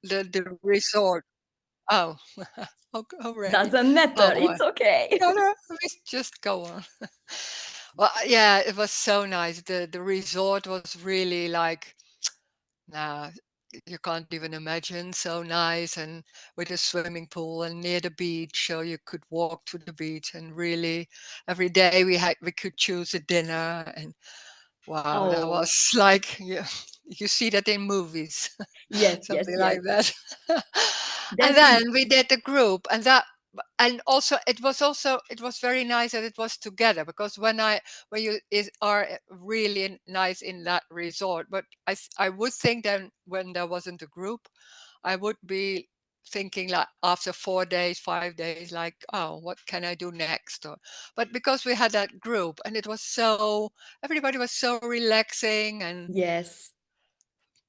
the resort. Oh, already. Doesn't matter. Oh boy. It's okay. No, no, let's just go on. Well, yeah, it was so nice. The resort was really like, nah, you can't even imagine. So nice, and with a swimming pool and near the beach, so you could walk to the beach. And really, every day we could choose a dinner, and wow, that Oh, was like, yeah, you see that in movies, yes, yes, something yes. like that. And That's then we did the group, and that, and also it was very nice that it was together, because when you are really nice in that resort, but I would think that when there wasn't a group, I would be thinking like after 4 days, 5 days, like, oh, what can I do next? Or, but because we had that group, and it was so, everybody was so relaxing, and yes.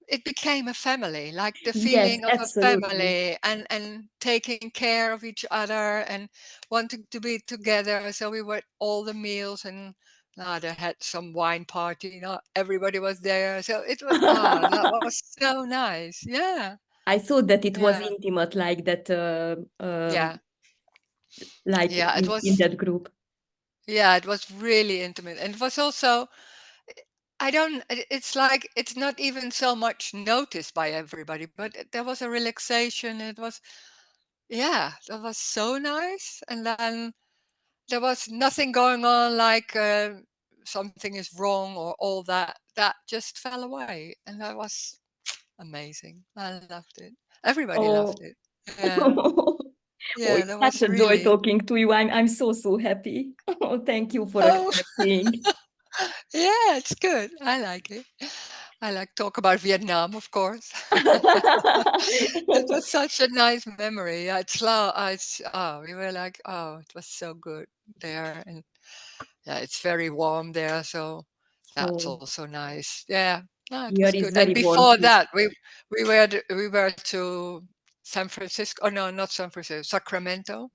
it became a family, like the Yes, feeling of a absolutely. family, and taking care of each other and wanting to be together. So we were all the meals, and they had some wine party. Everybody was there. So it was, that was so nice. Yeah, I thought that it was yeah, intimate like that, yeah, like yeah. It in was, that group. yeah, it was really intimate, and it was also. I don't. It's like it's not even so much noticed by everybody, but there was a relaxation. It was, yeah, that was so nice. And then there was nothing going on like something is wrong or all that. That just fell away. And that was amazing. I loved it. Everybody loved Oh, it. Yeah. oh, Yeah, it's that such was a joy really. talking to you. I'm so, so happy. Oh, thank you for Oh, accepting. yeah, it's good. I like it. I like talk about Vietnam, of course. It was such a nice memory. We were like, oh, it was so good there. And yeah, it's very warm there, so that's Oh, also nice. Yeah, no, it here was is good. And very warm before too. that, we were to San Francisco. Oh no, not San Francisco, Sacramento,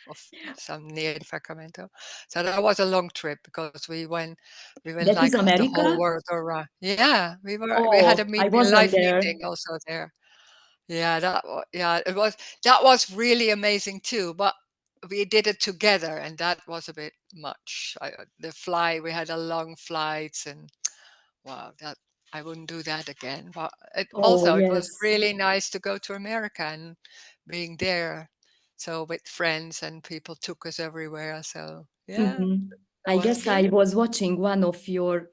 of some near Sacramento. So that was a long trip, because we went That like is the whole America? world around. Yeah, we had a Oh, I meeting, a wasn't live there. meeting also there. Yeah, yeah, that was really amazing too. But we did it together, and that was a bit much. We had a long flights, and wow, that I wouldn't do that again. But Oh, it was yes. really nice to go to America and being there. So with friends, and people took us everywhere. So yeah, Mhm. that I was guess good. I was watching one of your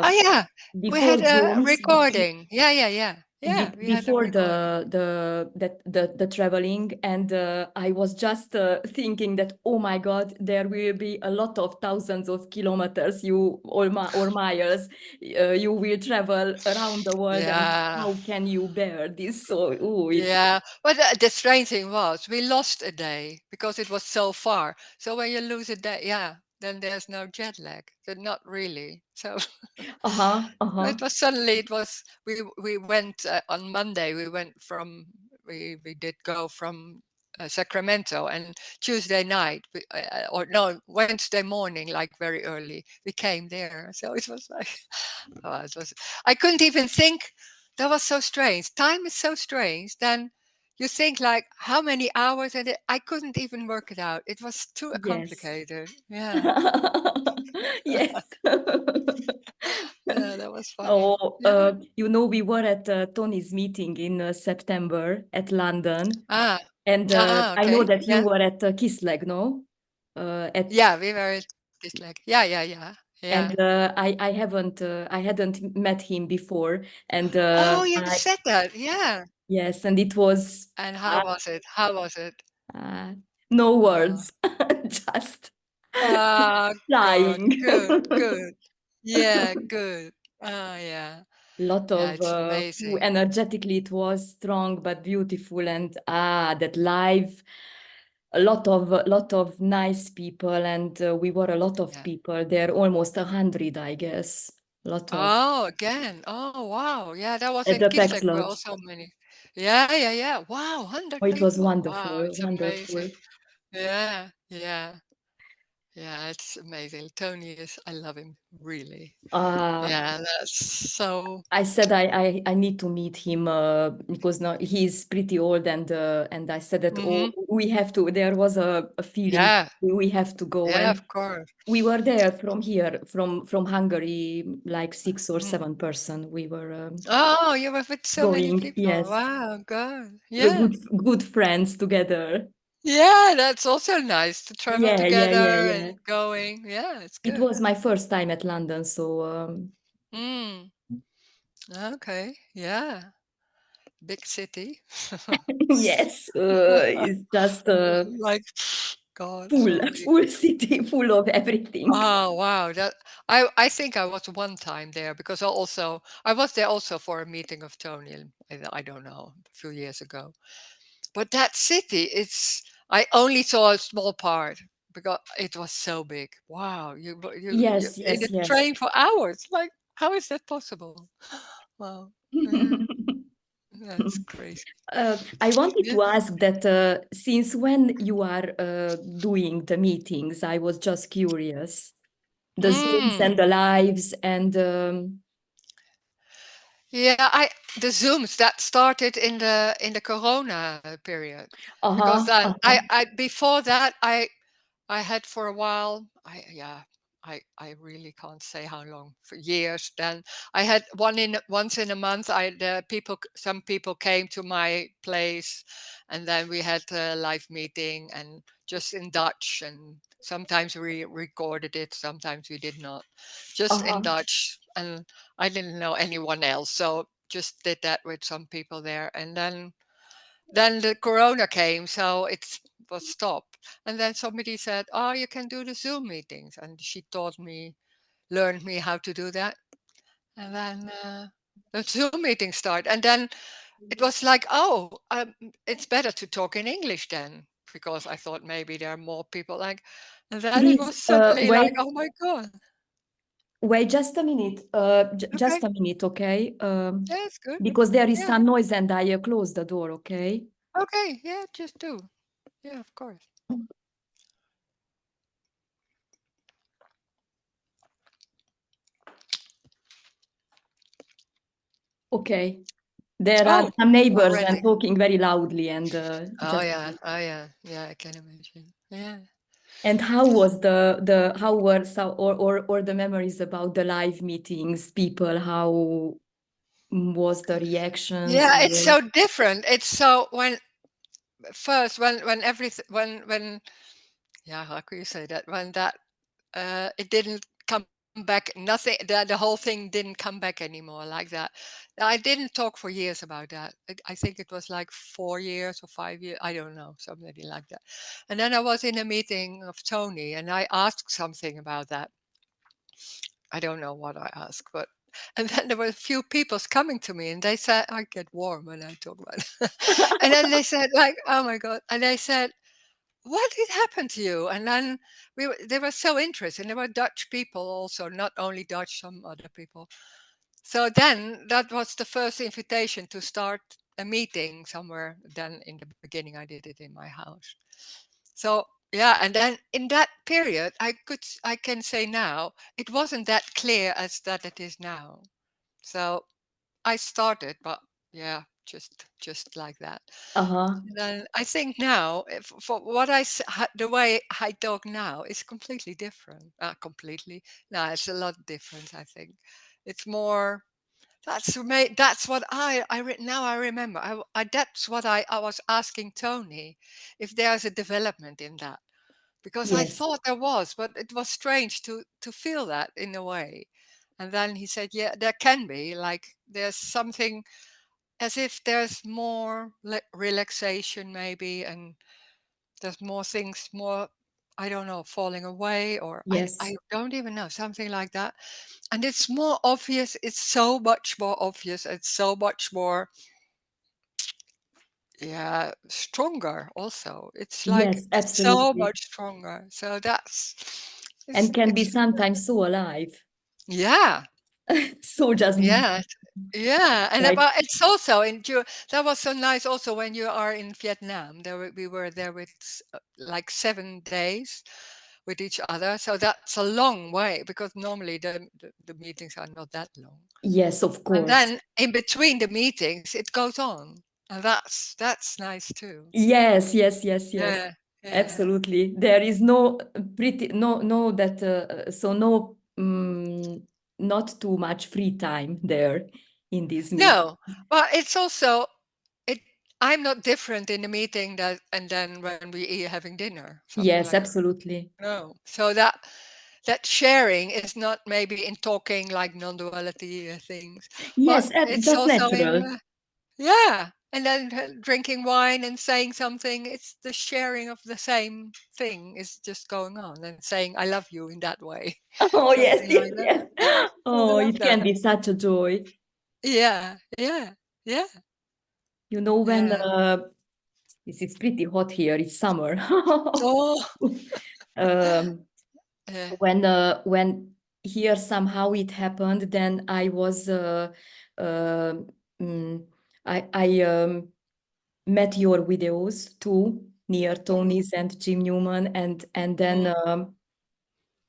Oh yeah, we before had a Zooms recording. Yeah, yeah, yeah, yeah. We had a before recording. the traveling, and I was just thinking that, oh my God, there will be a lot of thousands of kilometers or miles you will travel around the world, and Yeah. how can you bear this? So, oh, it's Yeah, but the strange thing was we lost a day because it was so far. So when you lose a day, yeah, then there's no jet lag. So not really. So uh-huh, uh-huh. it was we went on Monday. We went from we did go from Sacramento, and Tuesday night or no, Wednesday morning, like very early, we came there. So it was like, oh, it was, I couldn't even think. That was so strange. Time is so strange. Then you think like how many hours, and I couldn't even work it out. It was too Yes. complicated. Yeah, Yes. yeah, that was funny. Oh, Yeah. we were at Tony's meeting in September at London, Ah, and I know okay. that you Yeah, were at Kisleg, no? At yeah. We were just like, yeah, yeah, yeah, yeah. and I hadn't met him before, and Oh, you said that. Yeah. yes, and it was And how uh, was it? How was it? uh, no Uh, words, just ah, God, flying. good, good. Yeah, good. Yeah. Lot Yeah, of it's amazing. energetically it was strong but beautiful, and that live, a lot of nice people, and we were a lot of Yeah. people there, almost 100, I guess. Lot of Oh, again. Oh, wow. Yeah, that was at in the Pax Kislev. Were Lodge. also many. Yeah, yeah, yeah. Wow, Oh, 100 it was people. Wow, wonderful, it's amazing. wonderful. Yeah, yeah. Yeah, it's amazing. Tony is, I love him, really. Uh, Yeah, that's so. I said I need to meet him because no, he's pretty old, and I said that, oh, Hmm. we have to. There was a feeling Yeah, we have to go, yeah, and of course. we were there from here, from Hungary, like 6 or 7 person. We were Oh, you were with so many going, people. yes, Wow, good. a Yeah. good friends together. Yeah, that's also nice to travel Yeah, yeah, yeah, together yeah. and going. Yeah, it's It good. was my first time at London, so Mm, okay. Yeah. Big city. yes, it's just Like, God, full, so big. full city, full of everything. Oh, wow. I think I was one time there because I was there also for a meeting of Tony, I don't know, a few years ago. But that city, I only saw a small part because it was so big. Wow, you Yes, in a yes, yes. train for hours. Like, how is that possible? Wow, yeah, that's crazy. I wanted Yeah. to ask that since when you are doing the meetings, I was just curious. The Zooms Mm. and the lives and Yeah, the Zooms that started in the Corona period, because uh-huh, then uh-huh, I before that I had for a while. I really can't say how long, for years. Then I had once in a month. Some people came to my place, and then we had a live meeting, and just in Dutch. And sometimes we recorded it, sometimes we did not, just in uh-huh. Dutch. And I didn't know anyone else, so just did that with some people there. And then the corona came, so it was stopped. And then somebody said, "Oh, you can do the Zoom meetings," and she learned me how to do that. And then the Zoom meeting started, and then it was like, "Oh, it's better to talk in English then," because I thought maybe there are more people like. And then it Please was suddenly like, wait, "Oh my god, wait just a minute. okay, Just a minute, okay? yeah, it's good, Because there is yeah, some noise and I close the door, okay? okay, yeah, just do, yeah, of course." Okay. There are Oh, some neighbors and already. talking very loudly and Oh just. yeah, oh yeah, yeah. I can imagine. Yeah. And how was the how were some or the memories about the live meetings, people, how was the reactions? Yeah, it's so different. It's so when first when everything yeah, how could you say that? When that it didn't come back, nothing, the whole thing didn't come back anymore like that. I didn't talk for years about that. I think it was like 4 years or 5 years. I don't know, something like that. And then I was in a meeting of Tony, and I asked something about that. I don't know what I asked, but and then there were a few people's coming to me, and they said, I get warm when I talk about it. And then they said, like, oh my God. And they said, what did happen to you? And then they were so interested. And there were Dutch people also, not only Dutch, some other people. So then that was the first invitation to start a meeting somewhere. Then in the beginning, I did it in my house. So yeah, and then in that period, I can say now it wasn't that clear as that it is now. So I started, but yeah, just like that. Uh-huh. And then I think now, for what the way I talk now is completely different. Completely, no, it's a lot different. I think it's more. That's what now I remember. That's what I was asking Tony, if there's a development in that, because I Yes. thought there was, but it was strange to feel that in a way. And then he said, "Yeah, there can be. Like there's something as if there's more relaxation, maybe, and there's more things, more. I don't know, falling away, or I Yes. don't even know, something like that. And it's more obvious. It's so much more obvious. It's so much more, yeah, stronger. Also, it's like Yes, it's so absolutely. much stronger. So that's And can be it's sometimes so alive. yeah, So just yeah, yeah. And like about it's also that was so nice also when you are in Vietnam. We were there with like 7 days. with each other. So that's a long way because normally the meetings are not that long. Yes, of And course. then in between the meetings, it goes on, and that's nice too. Yes, yes, yes, yes. Yeah, yeah. Absolutely. There is no pretty no that so no not too much free time there in this meeting. No, but it's also it. I'm not different in the meeting that and then when we eat having dinner, something Yes, like that. absolutely. No, so that sharing is not maybe in talking like non-duality things, but Yes, it's that's also in natural. yeah, and then drinking wine and saying something. It's the sharing of the same thing is just going on and saying "I love you" in that way, Oh, yes, something yes, like that. yes. I Oh, love it can that. be such a joy. Yeah, yeah, yeah, You know, when yeah. this is pretty hot here, it's summer. Oh, Um, yeah, when here somehow it happened, then I was uh, mm, I met your videos too, near mhm, Tony's and Jim Newman, and then mhm,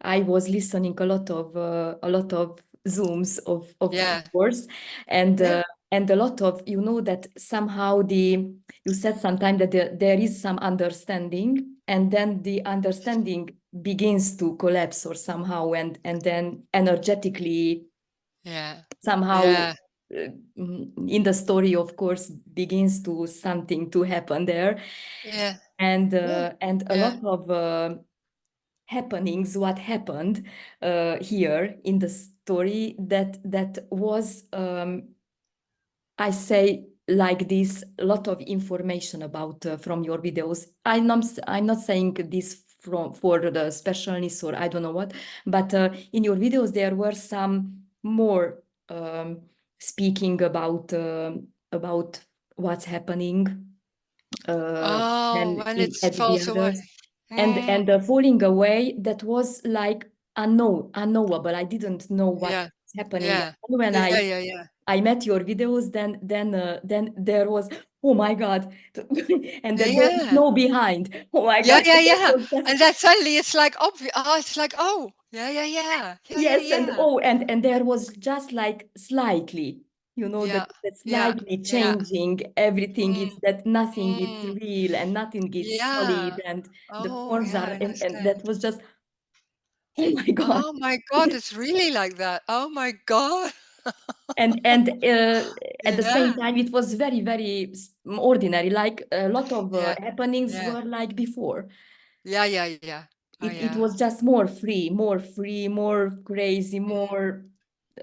I was listening a lot of Zooms of yeah, course, and yeah, uh, and a lot of that somehow you said sometime that there is some understanding, and then the understanding begins to collapse or somehow, and then energetically yeah, somehow yeah, uh, in the story, of course, begins to something to happen there, yeah, yeah, and a yeah. lot of happenings what happened here in the story that was I say like this a lot of information about from your videos. I'm not saying this from for the specialness or I don't know what, but in your videos there were some more speaking about what's happening Oh, than when it at the falls away. others, Mm, and falling away that was like unknowable. I didn't know what's yeah, happening. yeah, And when yeah, yeah, yeah. I met your videos, then there was, oh my God, and Yeah, that there is yeah. no behind. Oh my Yeah, God, yeah, that yeah. was just And then suddenly it's like obvious. Oh, it's like, oh, yeah, yeah, yeah. Yeah, yeah, yes, and yeah. oh, and there was just like slightly, Yeah, that yeah, slightly yeah. changing everything. It's Mm, that nothing is mm, real and nothing is solid, yeah. and the Oh, forms yeah, I are, and that understand. was just, oh my God. Oh my God, it's really like that. Oh my God. And at the same Yeah, time, it was very, very ordinary. Like a lot of yeah, happenings yeah. were like before. Yeah, yeah, yeah. Oh, It yeah. was just more free, more crazy, Mm,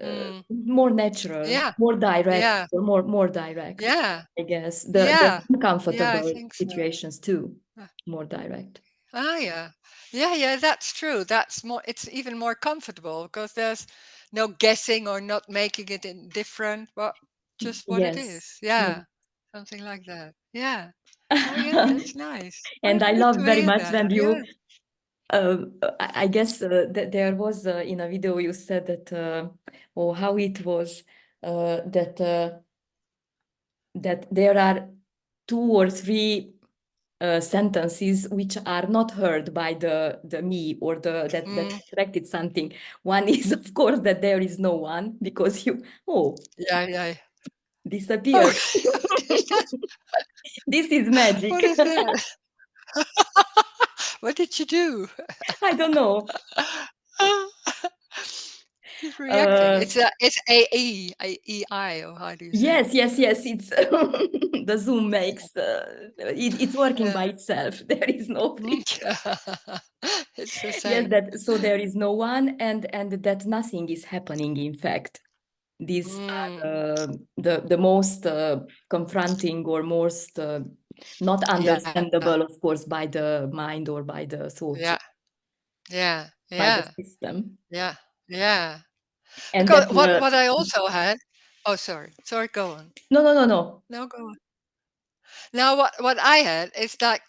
mm. more natural, Yeah, more direct, yeah, or more direct. yeah, I guess the yeah. Yeah, I uncomfortable think so. situations too, Uh, more direct. Ah, yeah. Yeah, yeah, that's true. That's more, it's even more comfortable because there's no guessing or not making it different, but just what it Yes, is. yes. Yeah, something like that. Yeah. Oh, yeah, that's nice. Oh, And it's I good love to very hear much that. when Yeah. you I guess that there was in a video you said that or how it was that there are two or three sentences which are not heard by the me or that Mm. attracted something. One is of course that there is no one because you Yeah, yeah. Oh, disappeared. This is magic. what is that? What did you do? I don't know. He's reacting. Uh, It's A-E-I, or how do you say Yes, it? yes, yes. It's the Zoom makes it's working by Yeah. itself. There is no Mm. free. It's the Yes, same. that so there is no one, and that nothing is happening. In fact, these Mm. are the most confronting or most not Yeah, understandable, of course, by the mind or by the thoughts, yeah, yeah, by the yeah, system, yeah, yeah. and Because that what I also had. Oh, sorry, sorry. Go on. no, no, no, no. No, go on. Now, what I had is that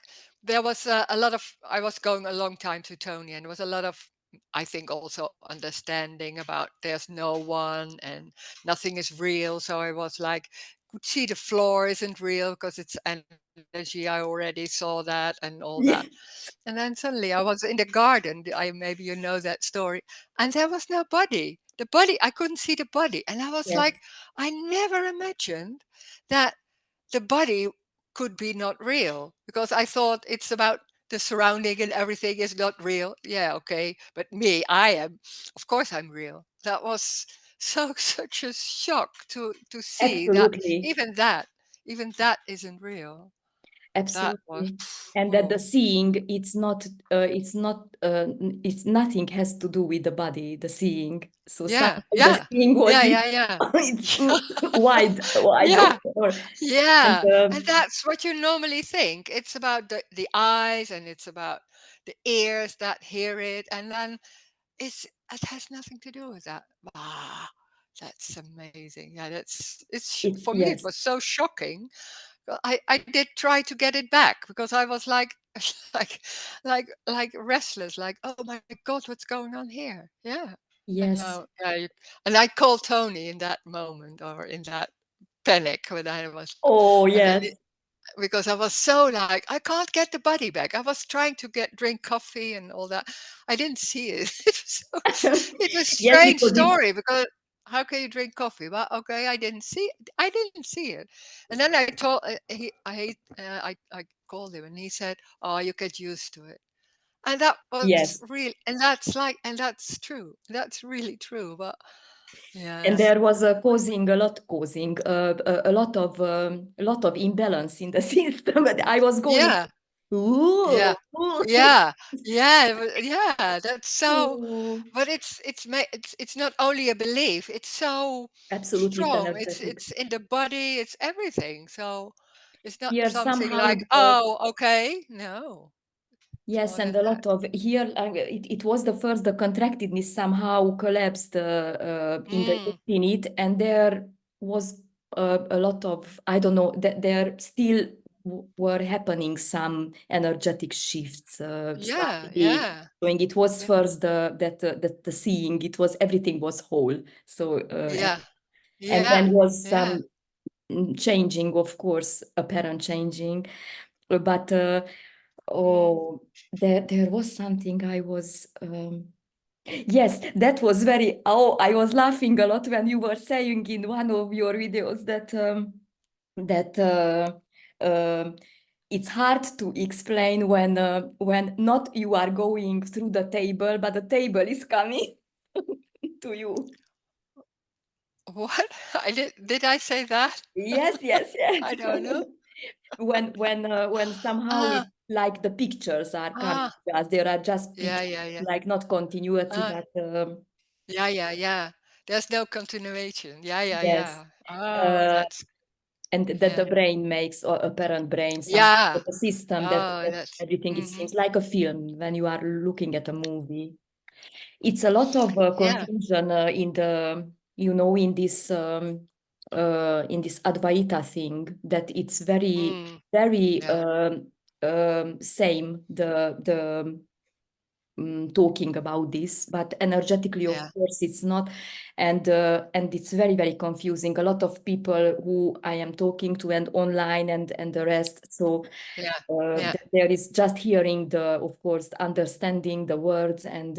there was a lot of. I was going a long time to Tony, and there was a lot of. I think also understanding about there's no one and nothing is real. So I was like, could see the floor isn't real because it's energy. energy. I already saw that and all that. Yes. And then suddenly I was in the garden. I maybe you know that story, and there was no body. The body, I couldn't see the body, and I was Yes. like, I never imagined that the body could be not real because I thought it's about the surrounding and everything is not real. Yeah, okay, but me, I am. Of course, I'm real. That was so such a shock to see that Absolutely. even that even that isn't real. That was Absolutely. And that the whoa. seeing, it's nothing has to do with the body, the seeing. So somehow Yeah, the yeah, seeing was yeah, yeah, yeah. it's wide Yeah, open. And yeah, and that's what you normally think. It's about the eyes and it's about the ears that hear it, and then it has nothing to do with that. Ah, that's amazing. Yeah, for me it was yes, so shocking. I did try to get it back because I was like like like restless, like, oh my God, what's going on here? Yeah. And now, yes. yeah, and I called Tony in that moment or in that panic when I was, Oh, and yes. because I was so like, I can't get the buddy back. I was trying to drink coffee and all that. I didn't see it. It was a Yes, strange because it, story because how can you drink coffee? Well, okay, I didn't see it. I didn't see it. And then I told I called him and he said, "Oh, you get used to it." And that was yes. real, and that's true. That's really true. But And yes, there was causing a lot of imbalance in the system. But I was going, yeah, ooh, yeah, ooh. yeah, yeah, yeah. That's so. Oh, But it's not only a belief. It's so absolutely, it's strong. energetic. It's in the body. It's everything. So it's not Here something somehow like, oh, okay. No, it's yes, more and than a that. lot of here, it was the first, the contractedness somehow collapsed in the Mm, infinite, and there was a lot of, I don't know, that there still were happening some energetic shifts, yeah, slightly yeah, going. It was yeah, first the seeing, it was everything was whole. So, yeah, and then yeah, was yeah. some changing, of course, apparent changing, but. Mm. Oh, there was something I was yes, that was very I was laughing a lot when you were saying in one of your videos that um it's hard to explain when not you are going through the table, but the table is coming to you. What? I did I say that? Yes, yes, yes. I don't know. When somehow Ah, it's like the pictures are coming ah, to us, there are just yeah, pictures, yeah, yeah. like not continuity, Ah, but yeah, yeah, yeah. There's no continuation. Yeah, yeah, yes, yeah. Oh, uh, that's and that the yeah, brain makes or apparent brain, some yeah. the system Oh, that that's everything it mm-hmm. seems like a film when you are looking at a movie. It's a lot of Yeah. confusion in the in this Advaita thing that it's Mm, very yeah, same the talking about this, but energetically, of yeah, course, it's not, and it's very confusing. A lot of people who I am talking to and online and the rest. So yeah, yeah, there is just hearing of course, understanding the words, and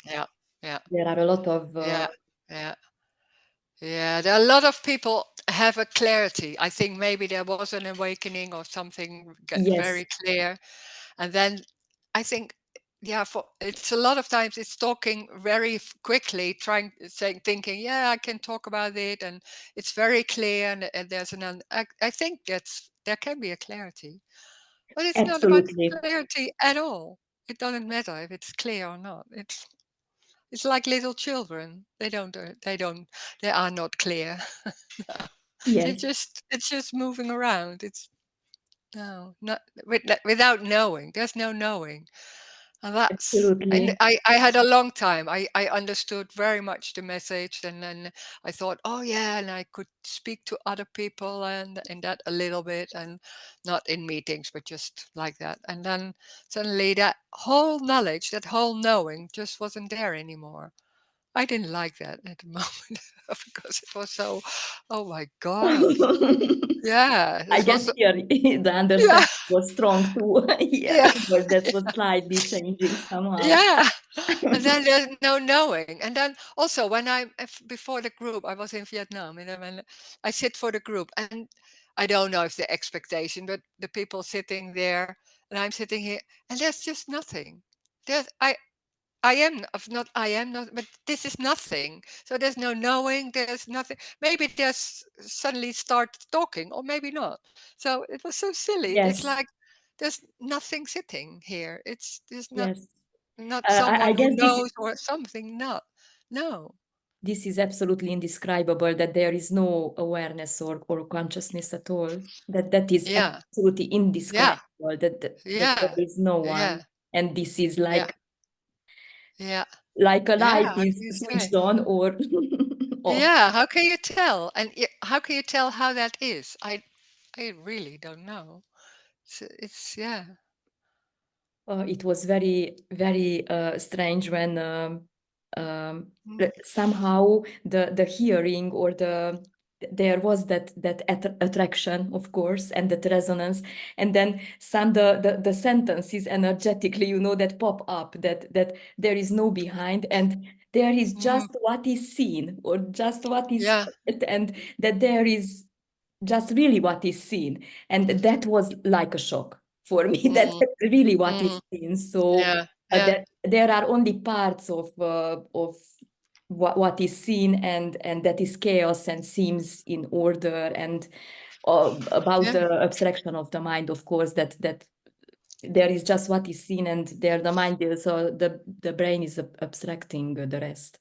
yeah, yeah, there are a lot of yeah, yeah. Yeah, there are a lot of people have a clarity. I think maybe there was an awakening or something get yes, very clear. And then I think, yeah, for it's a lot of times it's talking very quickly, saying, thinking, yeah, I can talk about it, and it's very clear, and there's I think there can be a clarity, but it's not about absolutely, clarity at all. It doesn't matter if it's clear or not. It's like little children. They are not clear. yes, It's just moving around. It's no, not without knowing. There's no knowing. And absolutely, I had a long time. I understood very much the message, and then I thought, oh yeah, and I could speak to other people and that a little bit, and not in meetings, but just like that. And then suddenly that whole knowledge, that whole knowing, just wasn't there anymore. I didn't like that at the moment because it was so, oh my God. Yeah, I this guess was, here the yeah, understanding was strong too. Yeah, yeah, but that was slightly changing somehow. yeah. And then there's no knowing. And then also when before the group, I was in Vietnam, and then when I sit for the group, and I don't know if the expectation, but the people sitting there, and I'm sitting here, and there's just nothing. There's I am of not I am not, but this is nothing. So there's no knowing. There's nothing. Maybe there's suddenly start talking, or maybe not. So it was so silly. It's Yes, like there's nothing sitting here. There's yes. not I someone who guess knows or something. Not no. this is absolutely indescribable that there is no awareness or consciousness at all. That is Yeah, absolutely yeah, indescribable. That there yeah, is no yeah, one, and this is yeah, yeah, like a yeah. light How is can you switched say? on or off. Yeah, how can you tell? And how can you tell how that is? I really don't know. It's yeah. It was very, very strange when Mm, somehow the hearing or there was that attraction, of course, and that resonance, and then some the sentences energetically, that pop up that there is no behind, and there is mm, just what is seen or just what is yeah. felt, and that there is just really what is seen, and that was like a shock for me. That's Mm, really what is mm, seen. So yeah, yeah, that there are only parts of what is seen, and that is chaos and seems in order, and about yeah, the abstraction of the mind, of course, that there is just what is seen, and there the mind is, so the brain is abstracting the rest.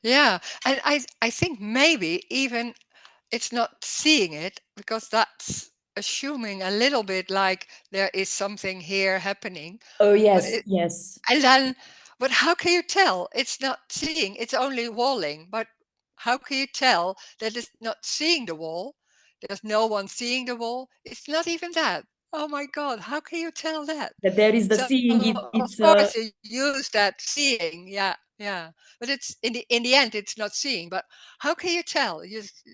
yeah. And I think maybe even it's not seeing it because that's assuming a little bit like there is something here happening, Oh but yes, it yes. and then but how can you tell? It's not seeing, it's only walling. But how can you tell that it's not seeing the wall? There's no one seeing the wall. It's not even that. Oh my God, how can you tell that? That there is the So seeing it, of it's course you use that seeing, yeah, yeah. But it's in the end it's not seeing. But how can you tell?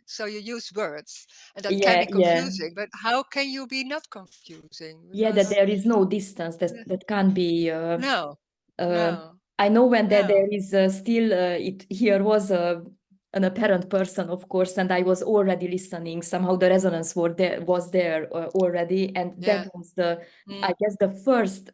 So you use words, and that can yeah, be yeah. confusing. But how can you be not confusing? Yeah, that Because there is no distance that can't be no, uh, no, I know when there no, is still it here was an apparent person, of course, and I was already listening. Somehow the resonance was there already, and that yeah. was the, I Mm, guess, the first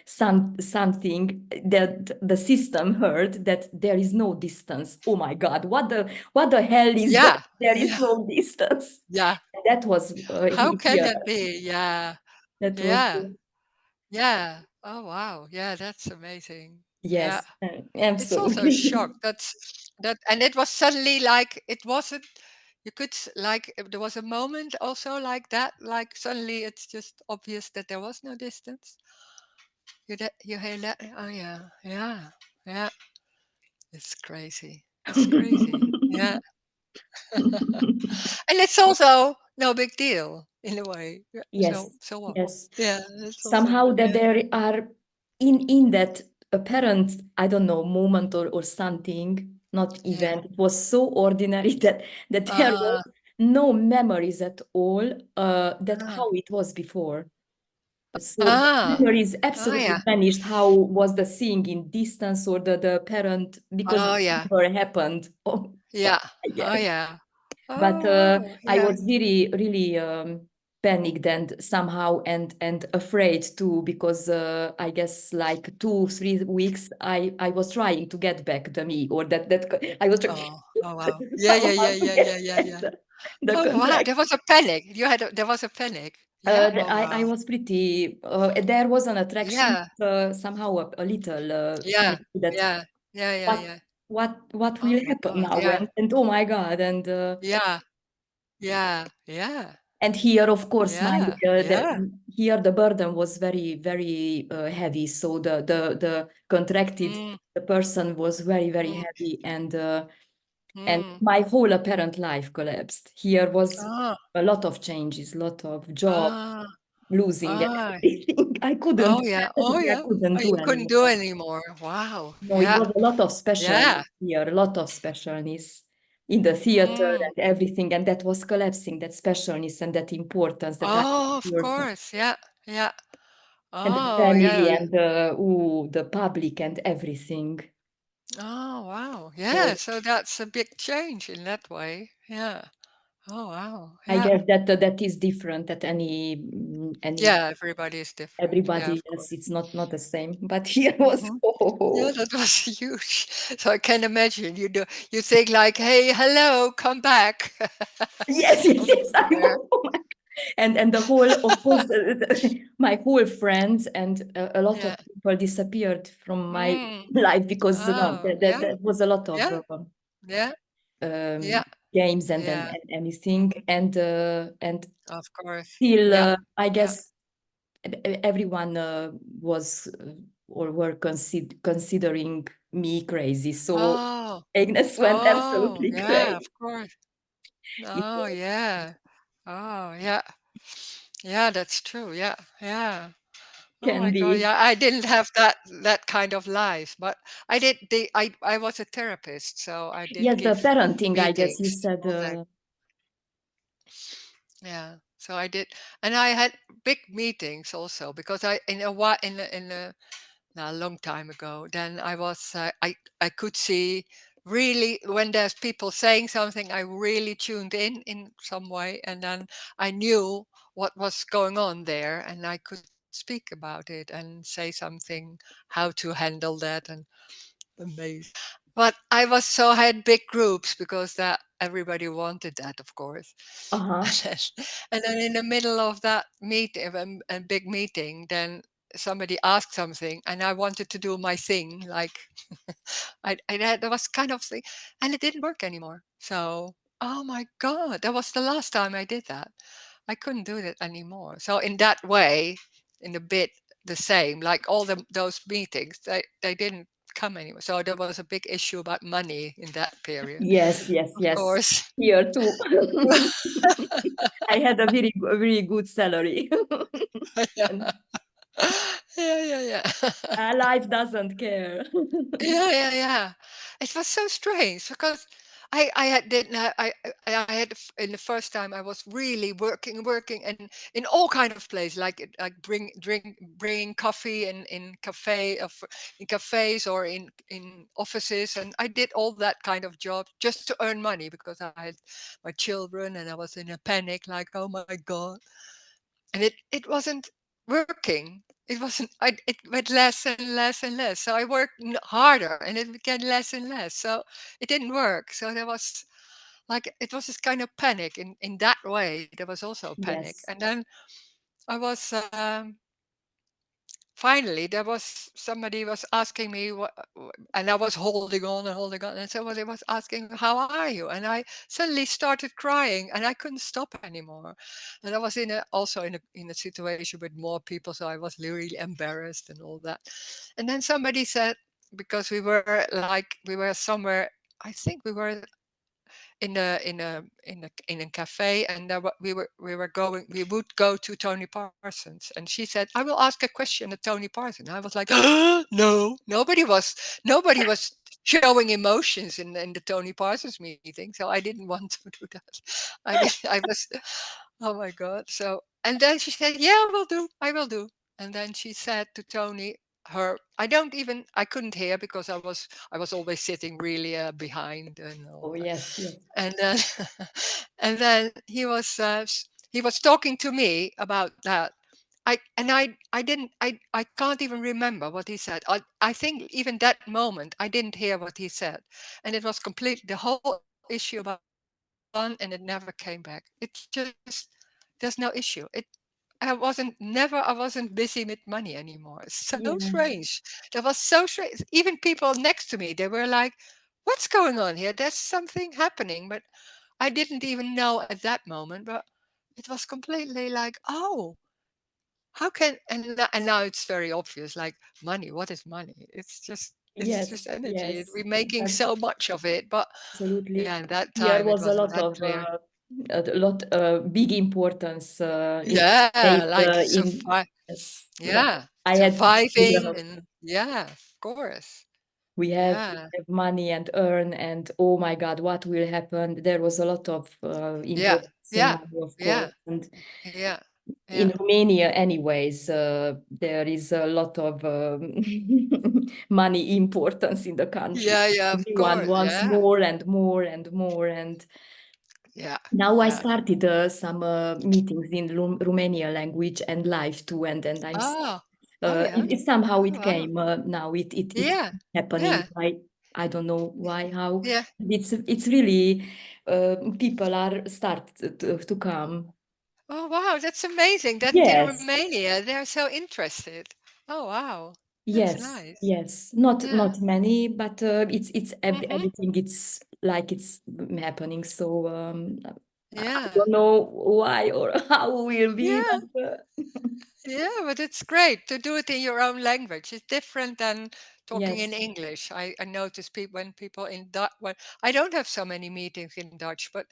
something that the system heard, that there is no distance. Oh my God, what the hell is that? yeah, There is yeah, no distance. yeah. That was How can here. that be? Yeah, That was yeah, yeah. Oh wow, yeah, that's amazing. Yeah, yes, it's also a absolutely. shock. That, and it was suddenly like it wasn't. You could like there was a moment also like that. Like suddenly it's just obvious that there was no distance. You hear that? Oh yeah, yeah, yeah. It's crazy. It's crazy. Yeah. And it's also no big deal in a way. Yeah, Yes, so what? yes. Yeah, it's also Somehow that yeah. there are in that apparent, I don't know, moment or something, not Yeah. event. It was so ordinary that there was Uh, no memories at all. That uh, how it was before. So the ah, memories oh absolutely yeah. vanished. How was the seeing in distance or the parent, because Oh it yeah. never happened. Oh, Yeah. I Oh guess. yeah. But Oh wow. I Yeah. was really, really panicked and somehow and afraid too, because I guess like 2 3 weeks I was trying to get back the me, or that I was trying Oh, oh wow. Yeah, yeah, somehow yeah, to yeah, get yeah, yeah, back yeah. the Oh wow, contract. there was a panic. There was a panic. Yeah? Oh I wow. was pretty there was an attraction, Yeah. somehow a little Yeah. panic that Yeah. Yeah, yeah, what yeah. what Oh will my happen God. now, Yeah. and oh my God, Yeah. Yeah. Yeah. and here, of course, Yeah. Yeah. here the burden was very, very heavy. So the contracted Mm, the person was very, very mm, heavy, and mm. my whole apparent life collapsed. Here was Ah. a lot of changes, lot of job, Ah. losing Ah, everything. I couldn't oh yeah, oh manage. I yeah. couldn't Oh, do you couldn't do anymore. anymore. Wow. No, it Yeah, was a lot of yeah. specialness here, a lot of specialness in the theater Mm. and everything, and that was collapsing, that specialness and that importance that I Oh, of important. course. Yeah, yeah. And the Oh, family yeah. and the public and everything. Oh, wow. Yeah, So so that's a big change in that way. Yeah. Oh, wow. I Yeah. guess that that is different at any Yeah, everybody is different. Yeah, everybody of course. else. It's not the same. But here was Hmm. Yeah, oh, that was huge. So I can imagine you think like, "Hey, hello, come back." yes, yes, yes. Over there. And the whole, of course, my whole friends and a lot of Yeah. people disappeared from my Mm. life because no, Oh, yeah. that was a lot of Yeah. Yeah. Yeah. games Yeah. and anything and Of course. still Yeah. I Yeah. guess everyone was or were considering me crazy. So Oh. Agnes went Oh, absolutely yeah, of crazy. course. It Oh, yeah. Oh, yeah. Yeah, that's true. Yeah. Yeah. Oh can my God. be. Yeah, I didn't have that kind of life, but I was a therapist, so I did Yes, the give parenting, I guess you meetings said. all day. Yeah. So I did, and I had big meetings also because I in a while in a now, a long time ago, then I could see really when there's people saying something, I really tuned in some way, and then I knew what was going on there, and I could speak about it and say something how to handle that, and amazing. But I had big groups because that everybody wanted that, of course. Uh-huh. And then in the middle of that meeting, a big meeting, then somebody asked something, and I wanted to do my thing, like I had there was kind of thing, and it didn't work anymore. So, oh my God, that was the last time I did that. I couldn't do that anymore. So in that way, in a bit the same, like all those meetings, they didn't come anywhere. So there was a big issue about money in that period, Yes, yes, of yes. course. Here too. I had a very good salary. And Yeah, yeah, yeah. life doesn't care. Yeah, yeah, yeah. It was so strange because I had didn't ha- I had in the first time I was really working and in all kind of places like bringing coffee in in cafes or in offices, and I did all that kind of job just to earn money because I had my children and I was in a panic like, oh my God. And it wasn't working. It wasn't. It went less and less and less. So I worked harder, and it became less and less. So it didn't work. So there was like it was this kind of panic in that way. There was also a panic, Yes. and then I was. Finally, there was somebody was asking me what, and I was holding on, and somebody was asking, "How are you?" And I suddenly started crying, and I couldn't stop anymore. And I was also in a situation with more people, so I was really embarrassed and all that. And then somebody said, because we were somewhere, I think we were in a cafe, and we would go to Tony Parsons, and she said, I will ask a question at Tony Parsons. I was like, no, nobody was showing emotions in the Tony Parsons meeting, so I didn't want to do that. I was, oh my God. So and then she said, yeah, I will do. And then she said to Tony, her I couldn't hear because I was always sitting really behind and all Oh, that. yes, yes. And then and then he was talking to me about that. I didn't I can't even remember what he said. I think even that moment I didn't hear what he said, and it was complete the whole issue about fun, and it never came back. It just there's no issue. I wasn't busy with money anymore. It's so Yeah. strange. That was so strange. Even people next to me, they were like, "What's going on here? There's something happening." But I didn't even know at that moment. But it was completely like, "Oh, how can?" And now it's very obvious. Like money. What is money? It's Yes, just energy. yes. We're making so much of it. But Absolutely. yeah, at that Here time it was a wasn't lot that of clear. a lot big importance is Yeah, placed like in survive. yes, yeah. Yeah, I had children surviving of and yeah, of course. we Yeah, have money and earn and oh my God, what will happen? There was a lot of yeah, importance in yeah, money, of course. yeah, And yeah, yeah, in Romania, anyways, there is a lot of money importance in the country. yeah, yeah, of Everyone course. wants Yeah, more and more and more. And yeah, now I yeah. started some meetings in Romania language and live too, and Oh, oh yeah. it somehow Oh it wow. came now it Yeah, happening. yeah, I don't know why how yeah. it's really people are start to come. Oh wow, that's amazing. That in Yes, Romania they're so interested. Oh wow, that's yes, nice. yes. Not Yeah. not many, but it's Mm-hmm. everything. It's like it's happening. So I Yeah. don't know why or how will be, Yeah. but Yeah, but it's great to do it in your own language. It's different than talking in yes, English. I notice people when people in Dutch. Well, I don't have so many meetings in Dutch, but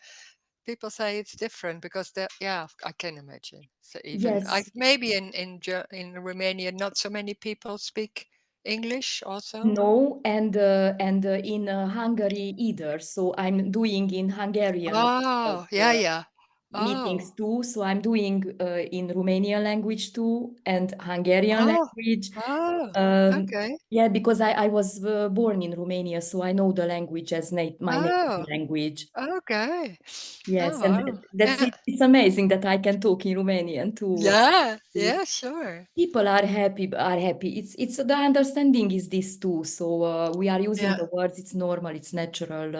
people say it's different because the yeah, I can imagine. So even I yes. maybe in Romania, not so many people speak English also. No, and in Hungary either. So I'm doing in Hungarian Oh, yeah, yeah. meetings Oh, too. So I'm doing in Romanian language too and Hungarian oh, language. oh. Um, Okay. yeah, because I was born in Romania, so I know the language as my native Oh, language. okay. Oh, Yes, and wow. that's Yeah. it. It's amazing that I can talk in Romanian too. Yeah. Yeah. Sure. People are happy, are happy. It's the understanding is this too. So we are using Yeah. the words, it's normal, it's natural.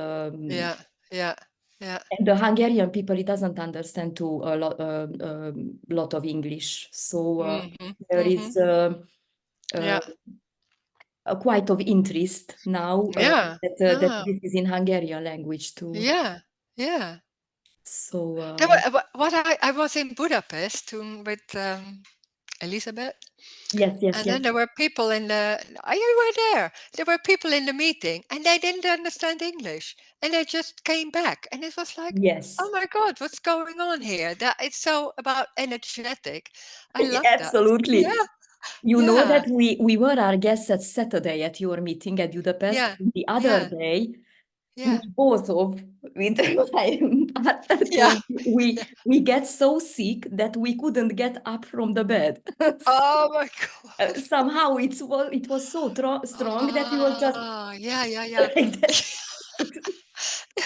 Yeah. Yeah. Yeah. And the Hungarian people, it doesn't understand too lot of English. So Mm-hmm. there Mm-hmm. is uh, Yeah. a quite of interest now Yeah. that Oh, this is in Hungarian language too. yeah. Yeah. So What I was in Budapest with Elizabeth. yes, yes, And yes, then there were people in the you were there. There were people in the meeting and they didn't understand English. And they just came back. And it was like, oh yes, my God, what's going on here? That it's so about energetic. I love that. Yeah, absolutely. You know yeah, that we were our guests at Saturday at your meeting at Budapest. yeah, The other yeah, day, we yeah, both of with my partner yeah. too, we get so sick that we couldn't get up from the bed. Oh my God. Somehow it was so strong that we were just Ah, yeah, yeah, yeah. like that.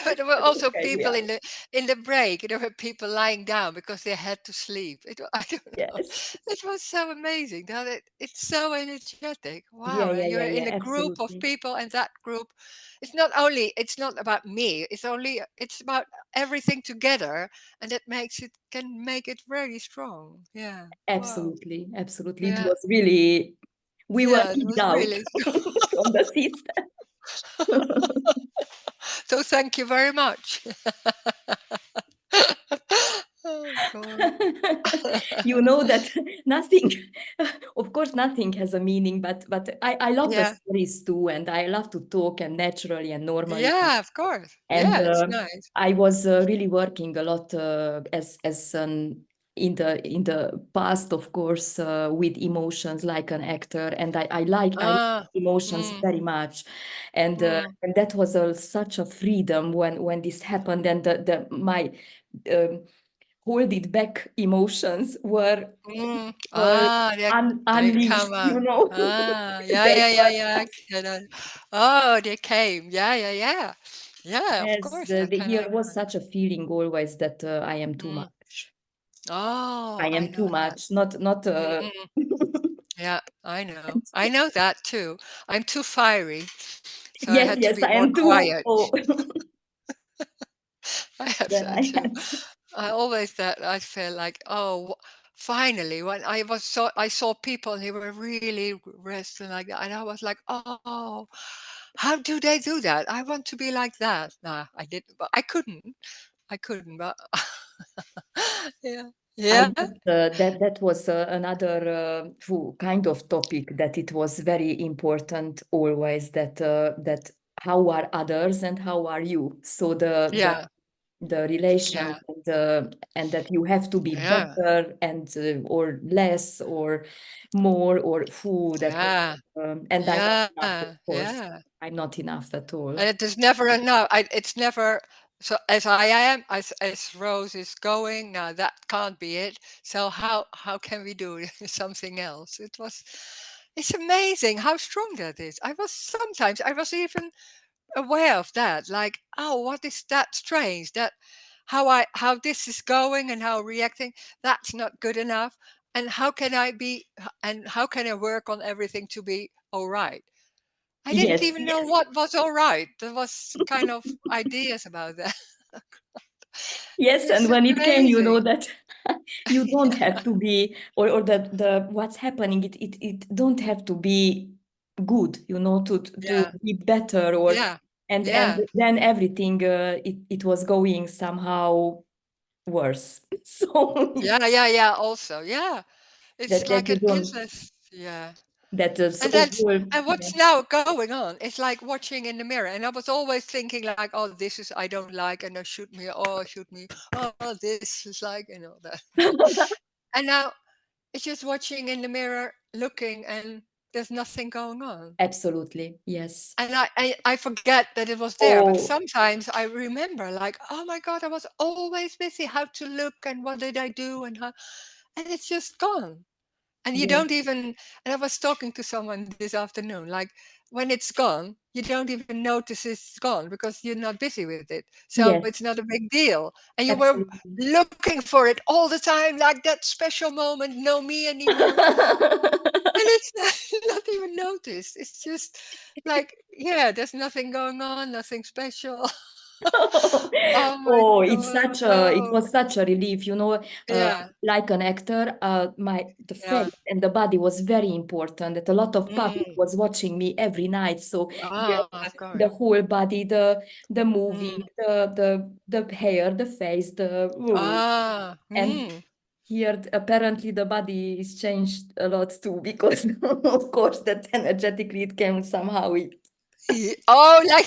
But there were But also okay, we people are. in the break. There were people lying down because they had to sleep. I don't know. Yes. It was so amazing. That it's so energetic. Wow! Yeah, And yeah, you're yeah, in yeah, a group of absolutely. people, and that group. It's not about me. It's about everything together, and that makes it can make it very strong. Yeah. Wow. Absolutely, absolutely. It Yeah. was really, we were Yeah. It kicked was out really. from the system. So thank you very much. Oh God. You know that nothing, of course, nothing has a meaning, but I love the Yeah. stories too, and I love to talk and naturally and normally. Yeah, of course. And Yeah, it's nice. I was really working a lot as an in the past, of course, with emotions like an actor, and I like Ah, emotions mm, very much, mm, and that was such a freedom when this happened, and the my um, hold it back emotions mm. were Ah, they unleashed, come out. you know. Ah, yeah, They yeah, yeah, were yeah. I can, oh, they came. Yeah, yeah, yeah. Yeah, of as course, that can here was happen. such a feeling always that I am too Mm. much. I Oh, I am too know that. much, not Mm-mm. Yeah, I know. I know that too. I'm too fiery, so I yes, had to yes, be I more am too. quiet. Oh, I have then that I too. had. I always that I feel like, oh, finally, when I saw people and they were really wrestling like that, and I was like, oh, how do they do that? I want to be like that. Nah, I didn't, but I couldn't. I couldn't, but yeah, I yeah, guess that was another kind of topic that it was very important always that that how are others and how are you. So the yeah, the relation, Yeah. and that you have to be Yeah. better and or less or more or who that was, Yeah. and I'm not enough, Yeah. of course. Yeah. I'm not enough at all. And it is never enough. It's never so as I am, as Rose is going. Now that can't be it. So how can we do something else? It's amazing how strong that is. I was even aware of that. Like, oh, what is that strange? That how this is going and how reacting. That's not good enough. And how can I work on everything to be all right? I didn't Yes, even know yes. what was all right. There was kind of ideas about that. Yes, and It's when it came, you know amazing. that you don't have to be, or that the what's happening, it don't have to be good, you know, to Yeah, be better, or yeah, and yeah, then everything it was going somehow worse. So yeah. Also, yeah, it's that like you an don't endless. Yeah, that and so that's whole, and yeah. what's now going on? It's like watching in the mirror, and I was always thinking like, oh, this is I don't like, and shoot me, oh, this is like, that. And now it's just watching in the mirror, looking, and there's nothing going on. Absolutely, yes. And I forget that it was there, but Oh, sometimes I remember like, oh my God, I was always busy how to look and what did I do and how, and it's just gone. And you yes, don't even, and I was talking to someone this afternoon, like when it's gone, you don't even notice it's gone because you're not busy with it. So yes, it's not a big deal. And you were absolutely. looking for it all the time, like that special moment, no me anymore. And it's not even noticed. It's just like, yeah, there's nothing going on, nothing special. Oh my Oh, God. it Oh, was such a relief, you know, yeah. like an actor, the face Yeah. and the body was very important. That a lot of public Mm. was watching me every night, so yeah, Ah, of the course. whole body, the moving, Mm. the hair, the face, Ah. and Mm. here apparently the body is changed a lot too because of course that energetically it came somehow. Oh, like,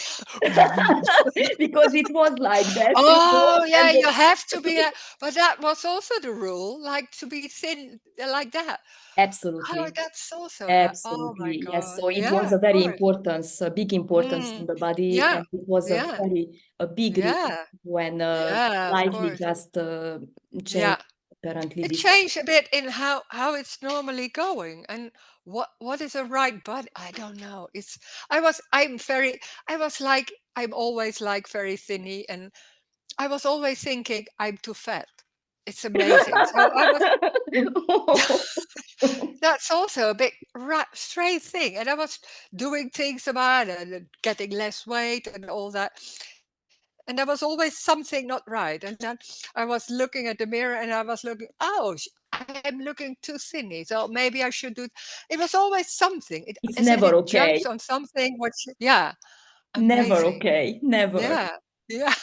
Because it was like that, you know, oh, yeah, and you have to be, but that was also the rule, like to be thin like that. Oh, absolutely, that's also right. Oh my absolutely, yes. God. So it was Yeah, a of very course. importance, a big importance in Mm. the body, Yeah. and it was Yeah. a big relief Yeah. when Yeah, of lively course. just changed Yeah. apparently It this. changed a bit in how it's normally going and what is a right body. I don't know. I was like I'm always like very thinny and I was always thinking I'm too fat. It's amazing. So I was that's also a big strange thing. And I was doing things about it and getting less weight and all that. And there was always something not right. And then I was looking at the mirror and I was looking, oh, I'm looking too thinny. So maybe I should do. It was always something, It's as if never it jumps okay, on something. Yeah, never amazing. okay, never. Yeah, yeah,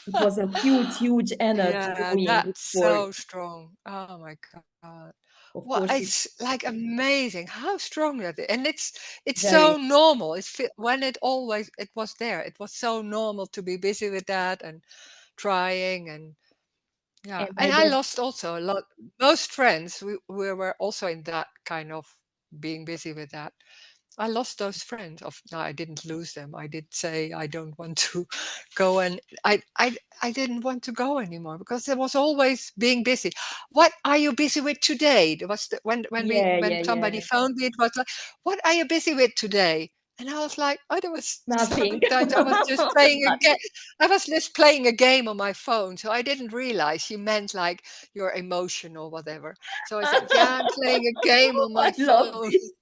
It was a huge, huge energy yeah. going That's for, so strong. Oh my God. of What course, it's like amazing how strong that is. And it's so very, normal. When it was there. It was so normal to be busy with that and trying and yeah. and I And I guess, lost also a lot. Most friends we were also in that kind of being busy with that. I lost those friends. No, I didn't lose them. I did say I don't want to go and I didn't want to go anymore because there was always being busy. What are you busy with today? There was yeah, when yeah, somebody yeah, phoned me, it was like, what are you busy with today? And I was like, oh, there was nothing. sometimes I was just playing a game. I was just playing a game on my phone, so I didn't realize she meant like your emotion or whatever. So I said, yeah, I'm playing a game on I my love phone. this.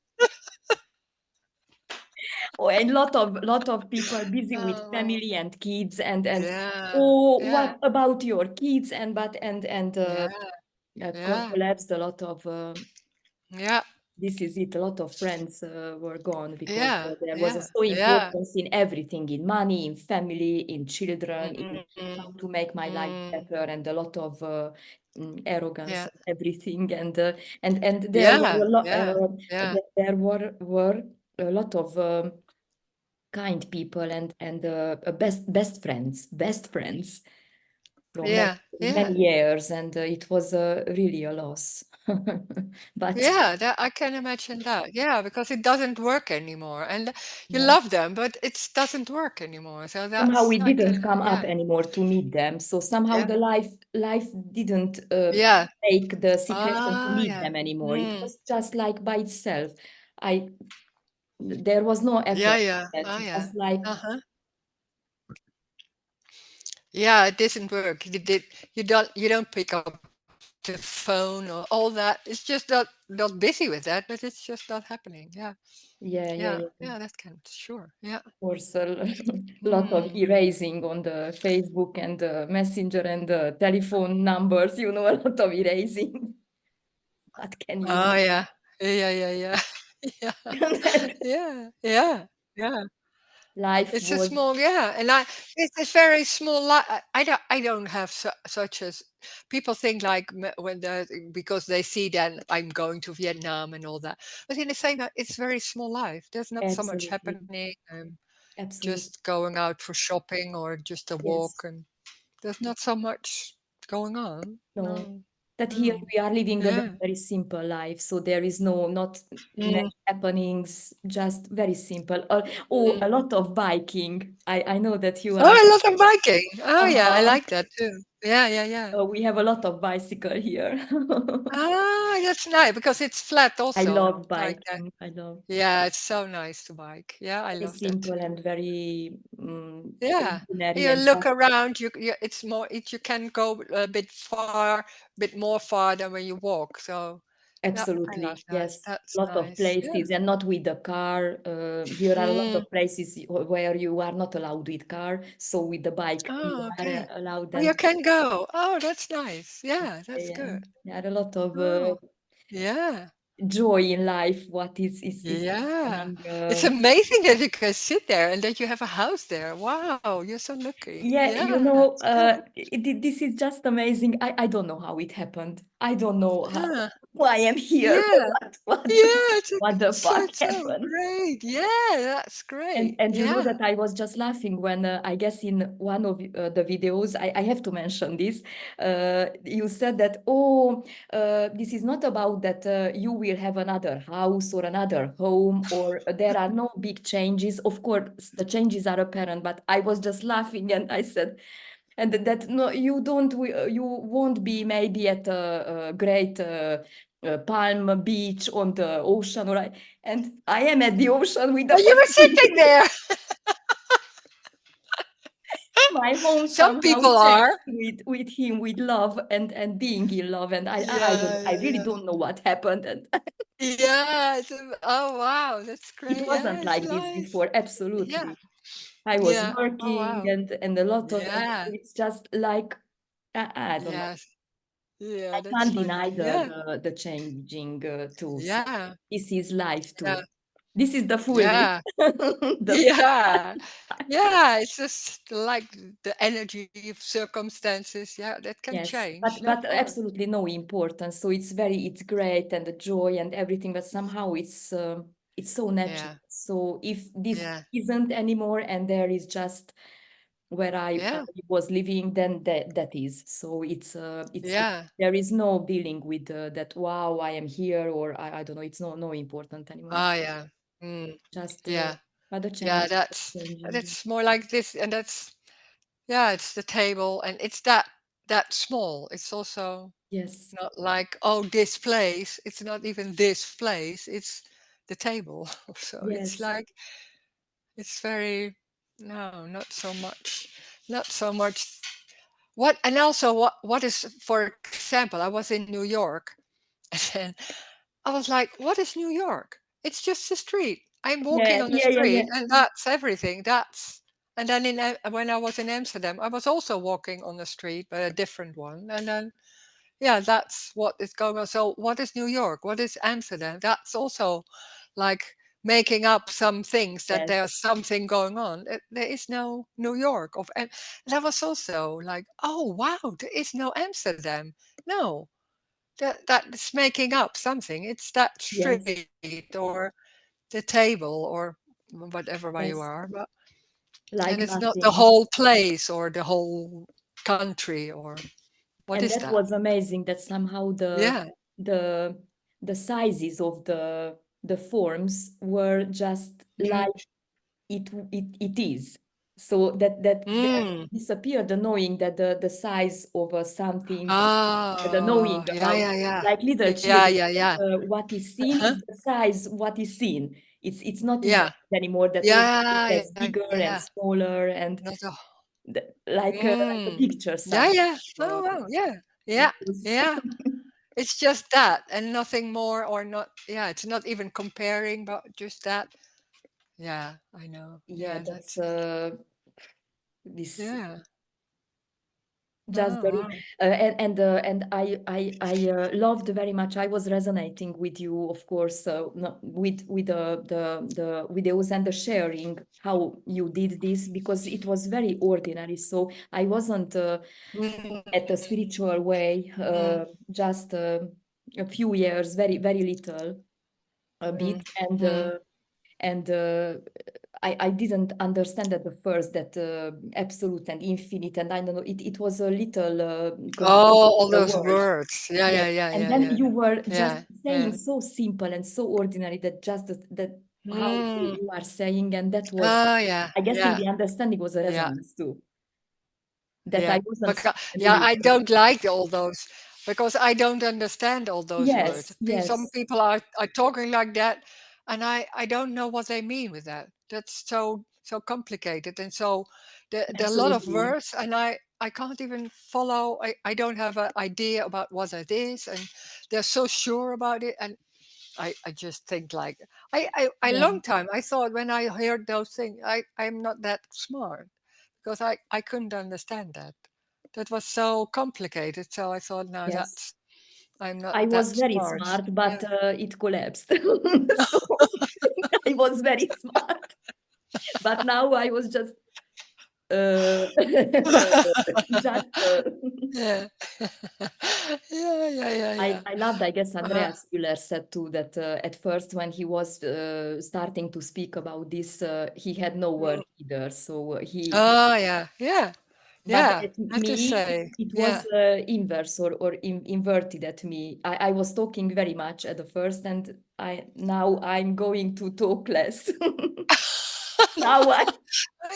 Oh, and lot of people busy with Oh. family and kids and Yeah, oh, yeah, what about your kids? And but and yeah, yeah, collapsed a lot of yeah, this is it. A lot of friends were gone because there was a so yeah. importance in everything, in money, in family, in children, in Mm, how to make my life mm, better, and a lot of arrogance yeah, and everything. And there were yeah, a lot. yeah, yeah, There were a lot of kind people and best friends, best friends. from many, Yeah. many Yeah. years, and it was really a loss. But Yeah, that I can imagine that. Yeah, because it doesn't work anymore. And you yeah, love them, but it doesn't work anymore. So somehow that's we I didn't can come up yeah. anymore to meet them. So somehow Yeah. the life didn't Yeah. make the situation to Ah, meet yeah. them anymore. It Mm. was just like by itself. I There was no Yeah, effort. yeah. That Oh, yeah. just like Uh-huh. Yeah, it doesn't work. You don't pick up the phone or all that. It's just not busy with that, but it's just not happening. Yeah. Yeah. yeah, yeah, Yeah, that yeah. can sure. Yeah. Course, lot of Hmm. erasing on the Facebook and the Messenger and the telephone numbers, a lot of erasing. What can you Oh do? yeah. Yeah, yeah, yeah. Yeah. Yeah. Yeah. Yeah. Life It's a was small, yeah, and it's a very small. I don't have such as people think like when because they see that I'm going to Vietnam and all that, but in the same time, it's very small life. There's not so much absolutely, happening. absolutely, Just going out for shopping or just a walk, yes. and there's not so much going on. No, No, that here no, we are living a very, yeah, very simple life. So there is not mm, many happenings, just very simple. Oh, mm. a lot of biking. I know that you Oh, are I love biking. Oh yeah, I somehow. like that too. Yeah, yeah, yeah. We have a lot of bicycle here. Ah, that's nice because it's flat I also, love like that. biking. I love Yeah, it's so nice to bike. Yeah, I very love that simple too. and very Yeah, ordinary you and look just around. It's more. You can go a bit far, bit more far than when you walk. So, yeah, I love absolutely, that. yes. That's Lot of nice. Yeah. places and not with the car. Here are a lot Mm. of places where you are not allowed with car. So with the bike you Oh, are okay. allowed Oh, you and can go. Oh, that's nice. Yeah, that's yeah, good. there are a lot of Oh, yeah. joy in life. What is Yeah. happening? It's amazing that you can sit there and that you have a house there. Wow, you're so lucky. Yeah, Yeah, it's good. this is just amazing. I don't know how it happened. I don't know Huh. why I'm here. Yeah. What Yeah, what the fuck it's so happened? great. Yeah, that's great. And you know Yeah. that I was just laughing when I guess in one of the videos, I have to mention this. You said that, oh, this is not about that you will have another house or another home, or there are no big changes. Of course, the changes are apparent, but I was just laughing and I said, and that no, you won't be maybe at a great Palm Beach on the ocean, and I am at the ocean with the And you were family. sitting there. My home Some somehow people changed are. with him, with love and being in love, and Yeah, I yeah, really yeah. don't know what happened, and Yeah. Oh, wow. That's it great. Yeah, wasn't it's like this nice. before. Yeah. Absolutely, I was Yeah. Oh, working wow. and a lot of, and Yeah. it's just like I don't know. Yes. Yeah, I that's can't deny funny. Yeah. the changing too. So Yeah. this is life Yeah. too. This is the fullness. Yeah. The Yeah. Yeah. It's just like the energy of circumstances. Yeah, that can yes, change. Of but course. absolutely no importance. So it's great and the joy and everything, but somehow it's so natural. Yeah. So if this Yeah. isn't anymore and there is just where I Yeah. was living, then that is. So it's Yeah. there is no dealing with that. Wow, I am here, or I don't know. It's no important anymore. Oh, yeah. Mm. Just Yeah. other Yeah. changes, changing. That's more like this, and that's yeah. It's the table, and it's that small. It's also Yes, not like oh this place. It's not even this place. It's the table. So it's yes, like it's very no, not so much, not so much. What and also what is for example? I was in New York, and then I was like, "What is New York? It's just a street. I'm walking yeah, on the yeah, yeah, street, yeah. and that's everything. That's." And then when I was in Amsterdam, I was also walking on the street, but a different one. And then yeah, that's what is going on. So what is New York? What is Amsterdam? That's also like making up some things that Yes, there's something going on. There is no New York and that was also like, oh wow, there is no Amsterdam. No, that's making up something. It's that yes, street or the table or whatever way you are, yes. but and Like it's not the nothing. whole place or the whole. country, or what And is that that? was amazing that somehow Yeah. the the sizes of the forms were just Mm. like it is. So that Mm. disappeared, the knowing that the size of something, the knowing Oh, yeah, about, yeah, yeah. like little Yeah, children, yeah, yeah. that, what is seen Uh-huh. is the size what is seen. It's not Yeah. imagined anymore that all it Yeah, gets yeah, bigger yeah, and yeah. smaller and Not a like a mm. picture Yeah, somehow. yeah. Uh, Oh, wow. Yeah. it Yeah. was Yeah. It's just that and nothing more or not. Yeah, it's not even comparing, but just that. Yeah, I know. yeah, Yeah, that's that's this yeah. just Oh, very wow. and I loved very much. I was resonating with you, of course, with the videos and the sharing how you did this because it was very ordinary. So I wasn't at the Mm, spiritual way, mm, just a few years, very little, a bit, mm, mm. and I didn't understand at the first that absolute and infinite, and I don't know, it was a little Oh, complicated, all the those words. words. Yeah, Yes. yeah, yeah, And yeah, then yeah. you were just Yeah, saying yeah. so simple and so ordinary that just that how Mm. you are saying, and that was, Oh, yeah, I guess, in yeah, the understanding was a yeah, resonance too, that yeah. I wasn't Because, yeah, really. I don't like all those because I don't understand all those words. Yes, Some yes, people are talking like that, and I don't know what they mean with that. That's so complicated, and so there are a lot of absolutely. words, and I can't even follow. I don't have an idea about what it is, and they're so sure about it, and I just think like I Yeah, long time I thought when I heard those things I'm not that smart because I couldn't understand that. That was so complicated. So I thought, no, yes. that's I'm not I was that very smart. smart, Yeah. but it collapsed. So I was very smart, but now I was just just Yeah. Yeah, yeah, yeah, yeah. I loved, I guess Uh, Andreas Müller said too that at first when he was starting to speak about this, he had no mm. word either. So Oh, yeah, yeah, but yeah. at I have to me, say, it was yeah. inverse or inverted at me. I was talking very much at the first, and now I'm going to talk less. Now I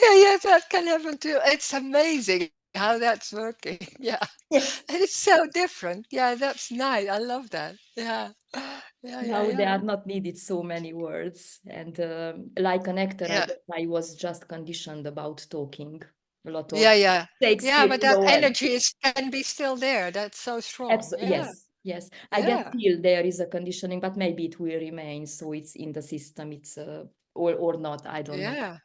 Yeah, yeah, that can happen too. It's amazing how that's working. Yeah. yes. It's so different. Yeah, that's nice. I love that. Yeah. Yeah, yeah, Now yeah. there are not needed so many words, and like an actor, I Yeah. guess I was just conditioned about talking a lot Yeah, of yeah. Yeah, Shakespeare, but that energy is can be still there. That's so strong. Yeah. Yes, yes. I guess Yeah. still there is a conditioning, but maybe it will remain. So it's in the system. It's or not. I don't know. Yeah.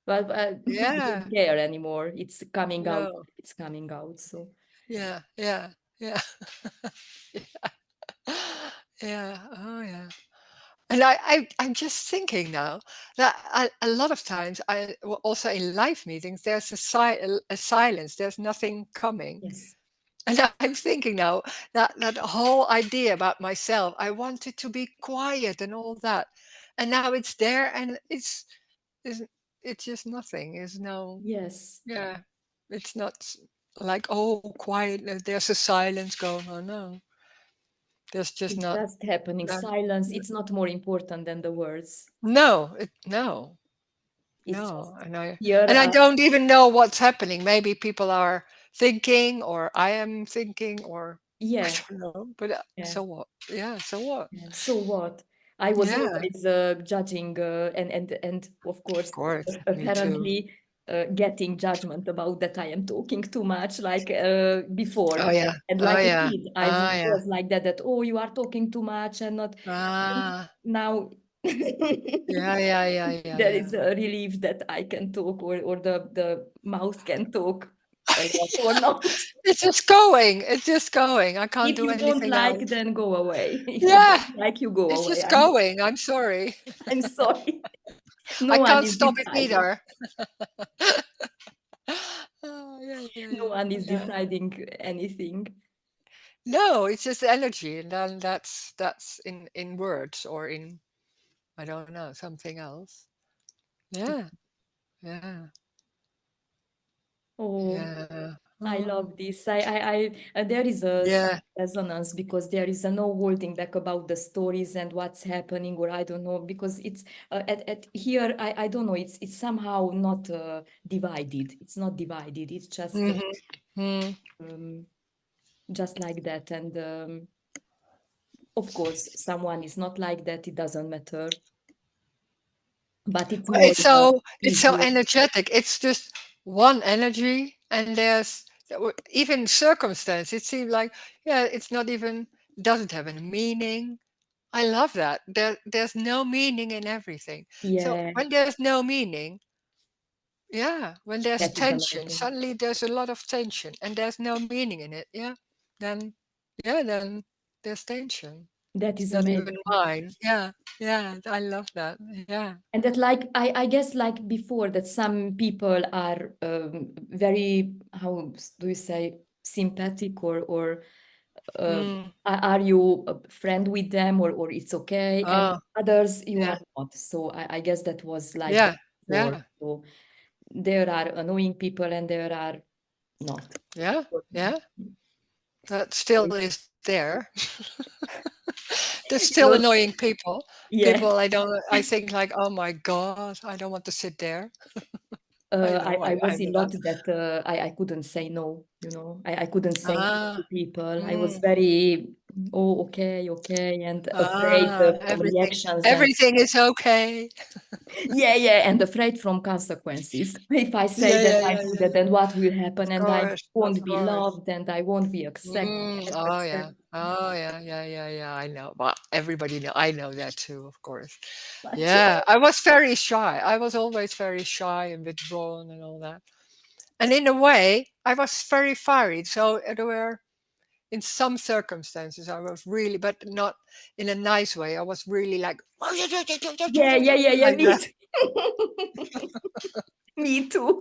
But I Yeah. don't care anymore. It's coming out. No. It's coming out. So Yeah. Yeah. Yeah. Yeah. Oh, yeah. And I'm just thinking now that a lot of times, also in live meetings, there's a silence. There's nothing coming. yes, And I'm thinking now that whole idea about myself, I wanted to be quiet and all that, and now it's there, and it's it's just nothing. It's no, yes. yeah, it's not like, oh, quiet. There's a silence going on. No, there's just It's not. just happening. None. Silence. It's not more important than the words. No, no, It's no, just and I here. and I don't even know what's happening. Maybe people are thinking, or I am thinking, or I Yeah, don't know. But yeah. so what? Yeah, so what? Yeah, so what? I was Yeah, always judging and of of course course. Me too. apparently getting judgment about that I am talking too much like before. Oh yeah. And Oh like a yeah. kid, I Oh yeah. was like that, that, oh, you are talking too much and not. And Ah. now Yeah, yeah, yeah, yeah, there yeah. is a relief that I can talk or the mouse can talk a lot or not. It's just going. It's just going. I can't If do you don't anything like, else. then go away. If you Yeah, don't like, you go it's away. just going. I'm sorry. I'm sorry. No I one can't is stop it deciding. either. Oh, yeah, yeah, No yeah, one is yeah. deciding anything. No, it's just energy, and then that's in words or in I don't know something else. Yeah, yeah, Oh, yeah. I Oh, love this. There is a some yeah. resonance because there is a no holding back about the stories and what's happening, or I don't know, because it's at here, I don't know, it's somehow not divided. It's not divided. It's Mhm. Mm. um, just like that. And of course, someone is not like that. It doesn't matter, but it's Well, more it's so easier. energetic. It's just one energy, and there's even circumstance. It seems like, yeah, it's not even, doesn't have any meaning. I love that. There's no meaning in everything. So Yeah, when there's no meaning, yeah, when there's that is tension, amazing. suddenly there's a lot of tension and there's no meaning in it. Yeah, then, yeah, then there's tension. That It's is not even amazing. mine. Yeah, yeah, I love that. Yeah. And that, like, I guess, like before, that some people are very, how do you say, sympathetic, or uh, Mm. are you a friend with them, or it's okay, and Oh, others you yeah, are not. So I guess that was like that yeah, before. yeah, So there are annoying people and there are not. yeah, yeah. That still is there. There's still You're, annoying people. People yeah. I don't. I think like, oh my God, I don't want to sit there. I I was a know lot that. that I couldn't say no, you know. I couldn't say no Ah, to people. I was mm, very, oh, okay, okay, and afraid from everything, reactions and everything is okay. yeah, yeah, and afraid from consequences. If I say Yeah, that yeah, I yeah, do yeah. that, then what will happen? And I Of won't be course. loved and I won't be Oh yeah. accepted. Oh yeah, yeah, yeah, yeah. I know. But everybody know. I know that too, of course. But Yeah, I was very shy. I was always very shy and withdrawn and all that. And in a way, I was very fiery. So there were, in some circumstances, I was really, but not in a nice way. I was really like, like yeah, yeah, yeah, yeah, me that. too. Me too.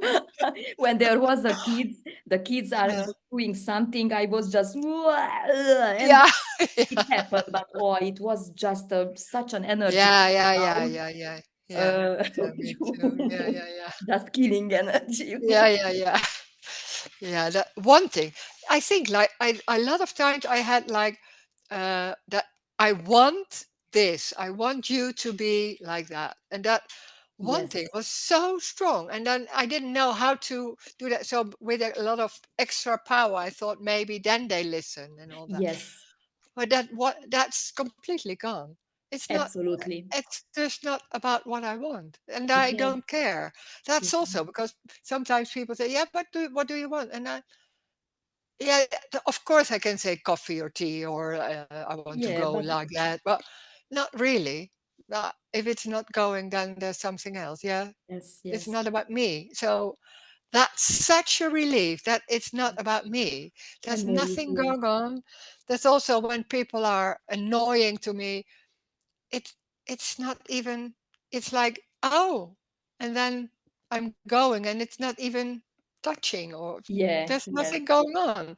When there was the kids are Yeah, doing something, I was just and yeah, it happened, but oh, it was just such an energy yeah, yeah, yeah, out. yeah, yeah, yeah. Uh, Yeah, me too. Yeah, yeah, yeah. just killing energy. Yeah, yeah, yeah. Yeah, that one thing. I think like a lot of times I had like that I want this. I want you to be like that. And that one thing Yes, was so strong. And then I didn't know how to do that. So with a lot of extra power, I thought maybe then they listen and all that. yes, But that's completely gone. It's not, absolutely. it's just not about what I want. And I Yeah, don't care. That's yeah, also because sometimes people say, yeah, but what do you want? And yeah, of course I can say coffee or tea or I want to yeah, go but like that, but not really. If it's not going, then there's something else. Yeah, yes, it's yes, not about me. So that's such a relief that it's not about me. There's I'm very nothing here. going on. There's also when people are annoying to me, it's it's not even. It's like, oh, and then I'm going, and it's not even touching, or Yeah, there's yeah, nothing going on.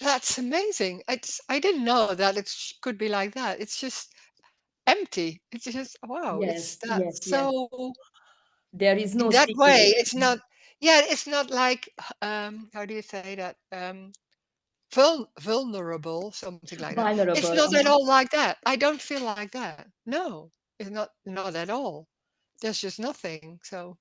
That's amazing. I didn't know that it could be like that. It's just empty. It's just wow. It's yes, that yes, yes. so There is in no that way. stimulation. It's not. Yeah, it's not like how do you say that? Vulnerable, something like that. It's Vulnerable. not at all like that. I don't feel like that. No, it's not at all. There's just nothing. So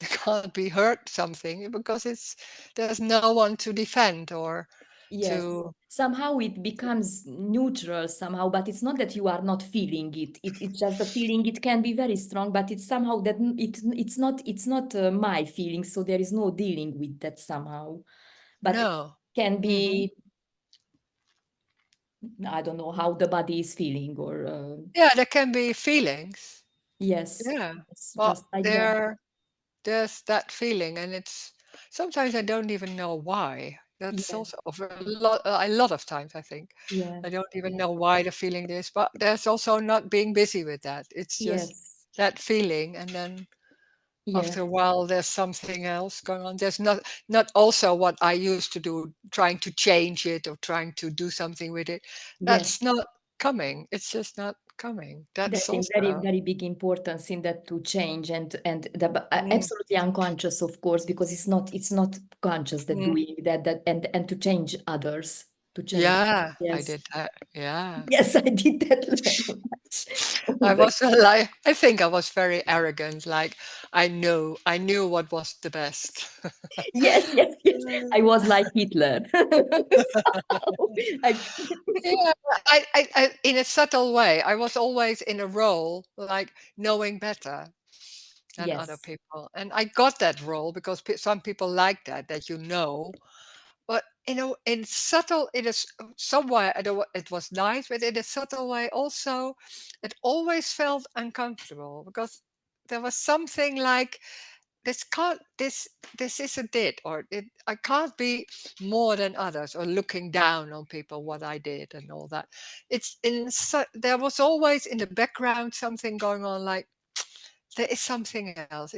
you can't be hurt something because there's no one to defend or Yes. to. Somehow it becomes neutral somehow, but it's not that you are not feeling it. It's just a feeling. It can be very strong, but it's somehow that it's not my feeling. So there is no dealing with that somehow. But it No. can Hmm. be, I don't know how the body is feeling, or Yeah, there can be feelings. yes, Yeah. it's But just like that. there's that feeling, and it's sometimes I don't even know why. That's Yeah, also a lot of times I think yeah, I don't even know why the feeling is, but there's also not being busy with that. It's just yes, that feeling, and then yeah, after a while there's something else going on. There's not also what I used to do, trying to change it or trying to do something with it. yes, That's not coming. It's just not coming. That That's in very, also. very big importance in that to change and Mm, absolutely unconscious, of course, because it's not conscious that mm. doing that and to change others, to change. Yeah, I Yes. did that. Yeah. Yes, I did that very much. I Always. was like, I think I was very arrogant. Like I knew what was the best. Yes, yes, yes. I was like Hitler. Somehow. Like, Yeah, in a subtle way, I was always in a role like knowing better than other yes. people, and I got that role because some people like that you know. But in subtle, it is somewhere it was nice, but in a subtle way also, it always felt uncomfortable because there was something like this isn't it, or I can't be more than others, or looking down on people what I did and all that. There was always in the background something going on, like there is something else.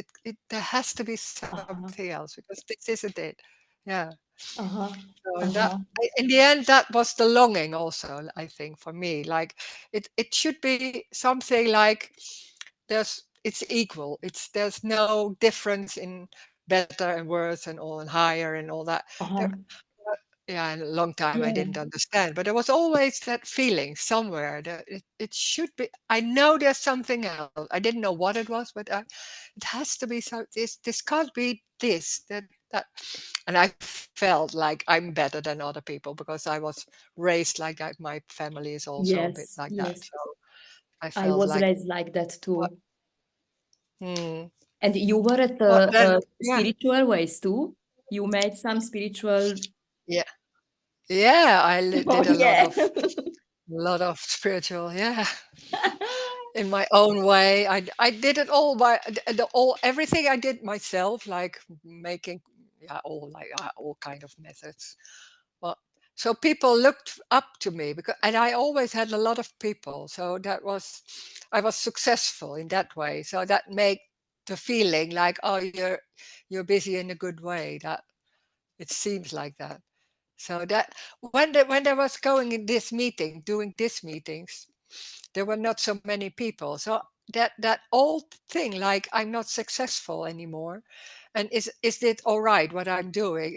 There has to be something Uh-huh. else because this isn't it. Yeah. Uh-huh. So Uh-huh. in the end, that was the longing also, I think, for me. Like it should be something like it's equal. There's no difference in better and worse and all and higher and all that. There, Uh-huh. yeah, and a long time I Yeah. didn't understand, but there was always that feeling somewhere that it should be. I know there's something else. I didn't know what it was, but it has to be so. This can't be this that. And I felt like I'm better than other people because I was raised like that. My family is also a bit Yes. like that. Yes. So I I felt was like, raised like that what? too. Hmm. And you were at But the then, yeah, spiritual ways too? You made some spiritual. yeah, yeah. Oh, Did a yeah. lot of spiritual. Yeah, in my own way. I did it all by the all everything I did myself, like making, yeah, all kind of methods. Well, so people looked up to me because, and I always had a lot of people. So I was successful in that way. So that made the feeling like, oh, you're busy in a good way. That it seems like that. So that when there was going in this meeting, doing these meetings, there were not so many people. So that old thing, like I'm not successful anymore, and is it all right what I'm doing?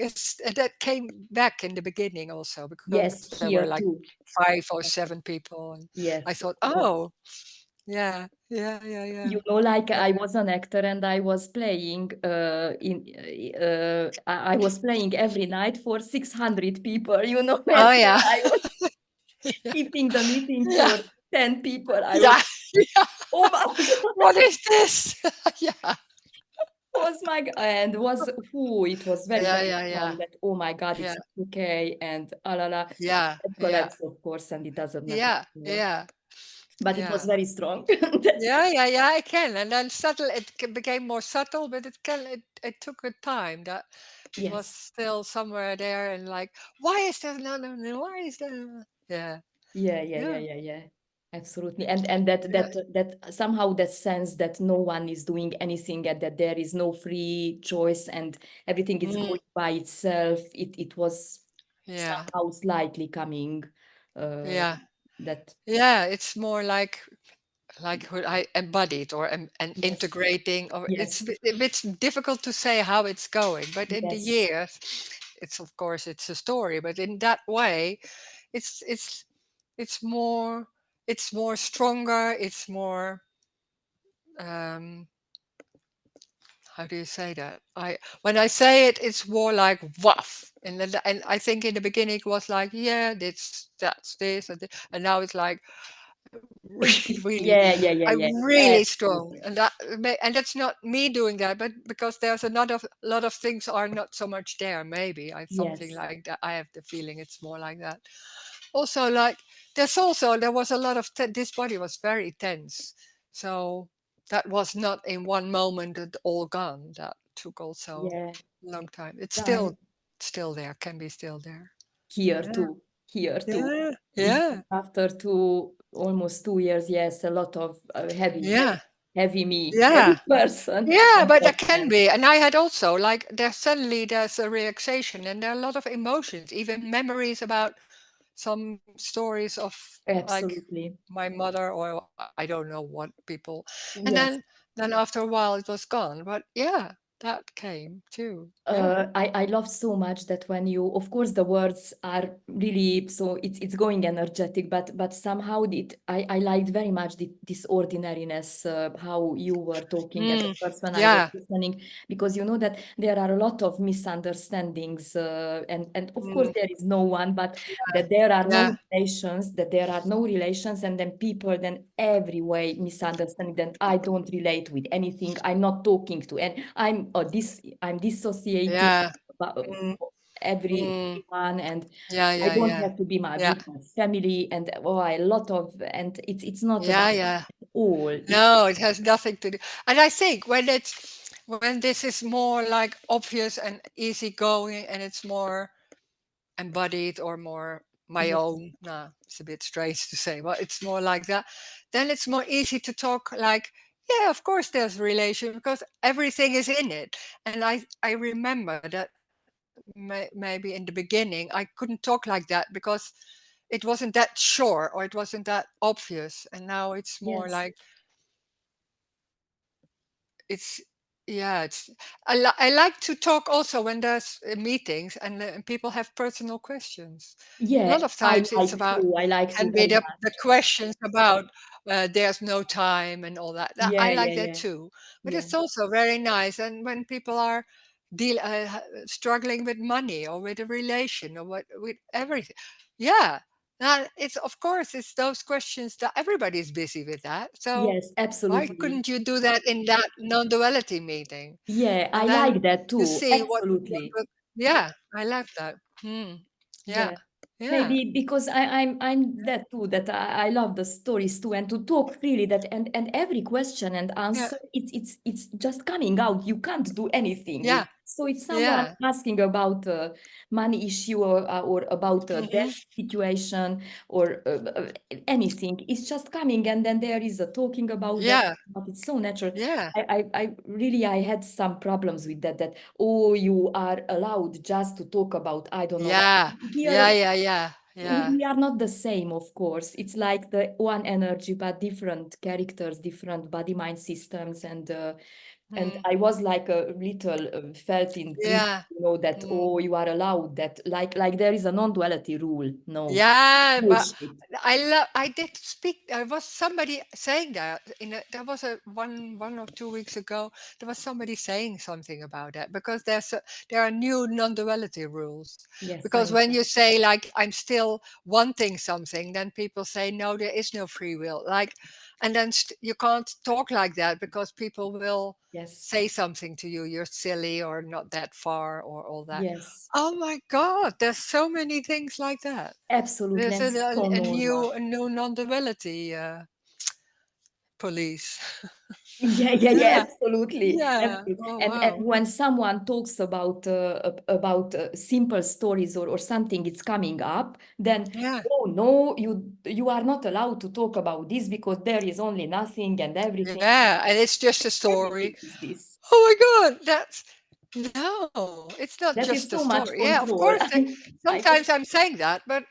That came back in the beginning also because there Yes, were like here too. 5 or 7 people, and I thought, Yes, oh, yes. yeah, yeah, yeah, yeah. Like Uh, I was an actor and I was playing I was playing every night for 600 people, oh and yeah, I was keeping the meeting yeah, for 10 people. I was, yeah, yeah. oh my God, What is this? Yeah, was my God. And it was very, yeah, very yeah, strong yeah, that, oh my God, it's yeah, not okay. And la la. yeah, It yeah, collapsed, of course, and it doesn't matter yeah, anymore. yeah, But it was yeah. very strong. Yeah, yeah, yeah, I can. And then subtle, became more subtle, but it took a time that it was Yes. still somewhere there and like, why is there no, no, no, why is there? Yeah, Yeah, yeah, yeah, yeah, yeah, yeah. Absolutely. And that yeah. somehow that sense that no one is doing anything and that there is no free choice and everything is Mm, going by itself. It was yeah, somehow slightly coming uh yeah, that yeah. It's more like who I embodied or and yes, integrating, or yes, a bit difficult to say how it's going. But in the yes, years, it's of course it's a story. But in that way, it's it's it's more it's more stronger. It's more um, how do you say that? I When I say it, it's more like waff. And I think in the beginning it was like, yeah, that's this and now it's like really yeah, yeah, yeah, I'm yeah, really strong, absolutely. and and that's not me doing that, but because there's another lot of things are not so much there. Maybe I something Yes, like that. I have the feeling it's more like that. Also, like there was a lot of this body was very tense, so that was not in one moment it all gone. That took also yeah. a long time. It's I'm still there, can be still there. here Yeah, too, here too. yeah, Even yeah, after almost 2 years, yes, a lot of yeah, heavy me, heavy yeah. person Yeah, on but there top. can And be. And I had also there's a relaxation and there are a lot of emotions, even memories about some stories of like Absolutely. my mother, or I don't know what people. And Yes. then after a while it was gone. But yeah, that came too. Yeah. I love so much that when you, of course, the words are really so it's going energetic, but somehow I liked very much this ordinariness, how you were talking at the Mm, first when I was yeah. listening, because you know that there are a lot of misunderstandings, and of course Mm, there is no one, but that there are no yeah. relations, that there are no relations, and then people then every way misunderstanding. Then I don't relate with anything. I'm not talking to, and I'm dissociating Yeah. about Mm, mm, everyone, and yeah. I Yeah. don't Yeah. have to be Yeah. with my family, and oh, a lot of, and it's not about Yeah. Yeah. all. It's No, it has nothing to do. And I think when this is more like obvious and easygoing, and it's more embodied or more my yes, own. Nah, it's a bit strange to say, but it's more like that. Then it's more easy to talk like, yeah, of course there's a relation because everything is in it. And I remember that maybe in the beginning I couldn't talk like that because it wasn't that sure or it wasn't that obvious. And now it's more yes, like it's yeah it's I like to talk also when there's meetings and people have personal questions. A yeah. lot of I times it's like about to. I like to can be very the much. questions about there's no time and all that. I Yeah, like yeah, that yeah, too, but yeah. it's also very nice and when people are struggling with money or with a relation or with everything. Yeah, it's of course it's those questions that everybody's busy with that. So Yes, why absolutely. couldn't you do that in that non-duality meeting? Yeah, I And like then that you too. see Absolutely. yeah, I love that. Yeah, Yeah. yeah, Maybe because I'm yeah, that too, that I love the stories too, and to talk freely, that and every question and yeah, answer, it's just coming out. You can't do anything with. yeah, So it's someone yeah. asking about money issue, or about Hmm. death situation, or anything. It's just coming, and then there is a talking about that. Yeah, But it's so natural. yeah, I really I had some problems with that. That, oh, you are allowed just to talk about, I don't know what. yeah, yeah, Here yeah, yeah, yeah. we are not the same, of course. It's like the one energy, but different characters, different body mind systems, and Mm, I was like a little felt in prison, yeah. that, Mm. oh, you are allowed that, like there is a non-duality rule. No Yeah, but bullshit. I did speak. There was somebody saying that there was a 1 or 2 weeks ago. There was somebody saying something about that because there are new non-duality rules. Yes, Because I when know. you say like I'm still wanting something, then people say no, there is no free will. Like, and then you can't talk like that because people will Yes, say something to you. You're silly or not that far or all that. yes, Oh my God, there's so many things like that. absolutely, There's and so normal. a new non-duality police. Yeah, yeah, yeah, Yeah, absolutely. yeah. Absolutely. Oh And wow. when someone talks about simple stories, or something is coming up, then, Yeah, oh no, you are not allowed to talk about this because there is only nothing and everything. yeah. And it's just a Everything story. is this. Oh my God, that's no. It's not That just is a so much story. Yeah, of control. course. I can, Sometimes I'm saying that, but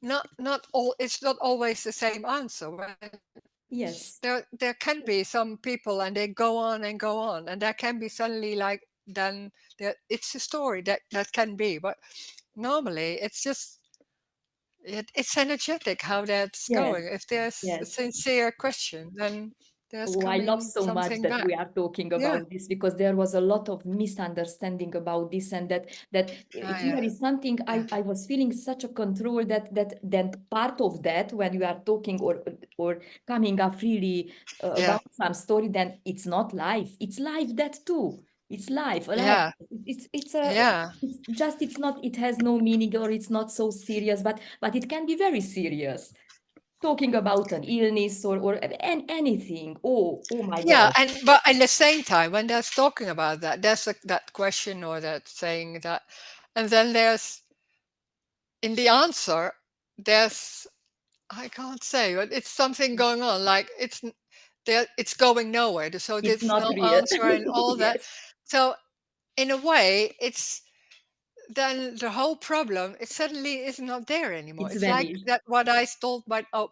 not all. It's not always the same answer. yes, There can be some people and they go on and go on, and there can be suddenly like then there it's a story that can be, but normally it's just it's energetic how that's yes, going. If there's a yes. sincere question, then there's Oh, I love coming so much something that back. we are talking Yeah, about this, because there was a lot of misunderstanding about this, and that ah, here yeah, is something yeah, I was feeling such a control, that then part of that, when you are talking, or coming up really yeah, about some story, then it's not life. It's life that too. It's life, alive. yeah, yeah, It's just, it's not, it has no meaning, or it's not so serious, but it can be very serious, talking about an illness, or anything. Oh my yeah. God. And but at the same time, when there's talking about that, there's that question or that saying that, and then there's in the answer, there's I can't say, but it's something going on. Like there, it's going nowhere. So It's there's not no real. answer and all that. Yes. So in a way, it's then the whole problem it suddenly is not there anymore. It's It's like vanished. that what I told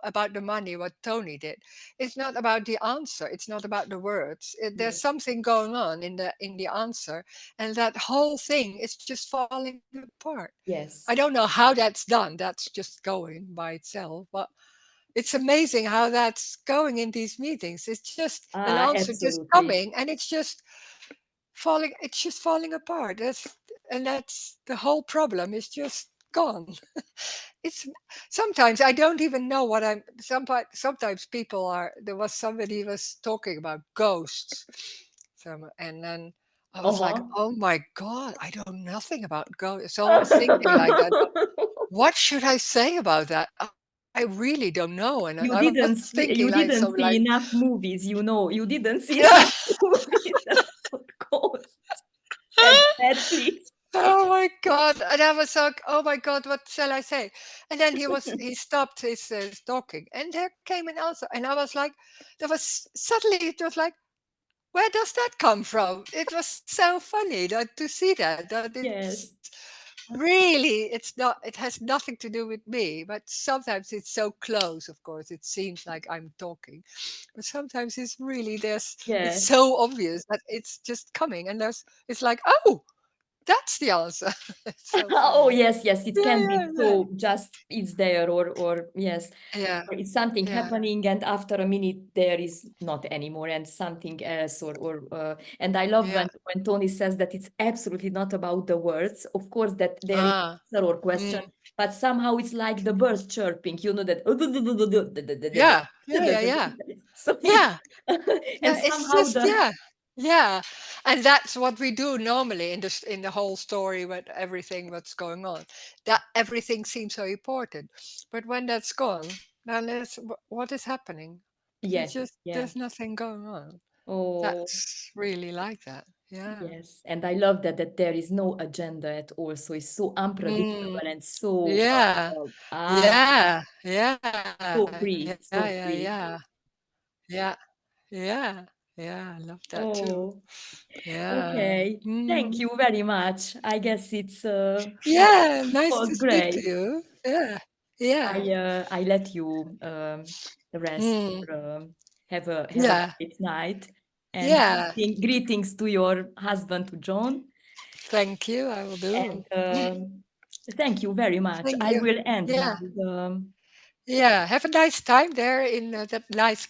about the money, what Tony did. It's not about the answer. It's not about the words. There's Yes. something going on in the answer, and that whole thing is just falling apart. I don't Yes. know how that's done. That's just going by itself, but it's amazing how that's going in these meetings. It's just an Ah, answer just absolutely. coming, and it's just falling apart. That's the whole problem is just gone. It's sometimes I don't even know what I'm sometimes people are there was somebody was talking about ghosts. And then I was like, Uh-huh. oh my God, I know nothing about ghosts. So I was thinking like that, what should I say about that? I really don't know. And I was thinking You didn't see enough movies, you know. You didn't see enough movies about ghosts at Netflix. oh my God. And I was like, oh my God, what shall I say? And then he stopped his talking and there came an answer. And I was like, suddenly it was like, where does that come from? It was so funny to see that it's Yes. really, it has nothing to do with me, but sometimes it's so close, of course. It seems like I'm talking, but sometimes it's Yes. so obvious that it's just coming and it's like, oh, that's the answer. It's so Oh, funny. yes, yes, it Yeah, can yeah, be yeah. so just it's there or yes, Yeah, or it's something yeah. happening and after a minute there is not anymore and something else and I love Yeah. when Tony says that it's absolutely not about the words. Of course that there is Ah. answer or question, Mm. but somehow it's like the birds chirping, you know that Yeah. Yeah. Yeah. Yeah. so it's Yeah. and Yeah. It's somehow just the yeah. Yeah. And that's what we do normally in the whole story with everything what's going on. That everything seems so important. But when that's gone, then what is happening? yeah, yeah. There's nothing going on. Oh, That's really like that. Yeah. yes, and I love that there is no agenda at all, so it's so unpredictable Mm. and so Yeah. ah Yeah. Yeah. so Yeah. free, Yeah. so Yeah. free. Yeah. Yeah. Yeah. I love that too. Oh, Yeah. okay. Thank Mm. you very much. I guess Yeah. it Nice was to speak to great. you. Yeah. Yeah. I let you rest Mm. or have a Yeah. great night and Yeah. greetings to your husband to John. Thank you. I will do. And thank you very much. Thank I you. will end Yeah. now the Yeah. Have a nice time there in that nice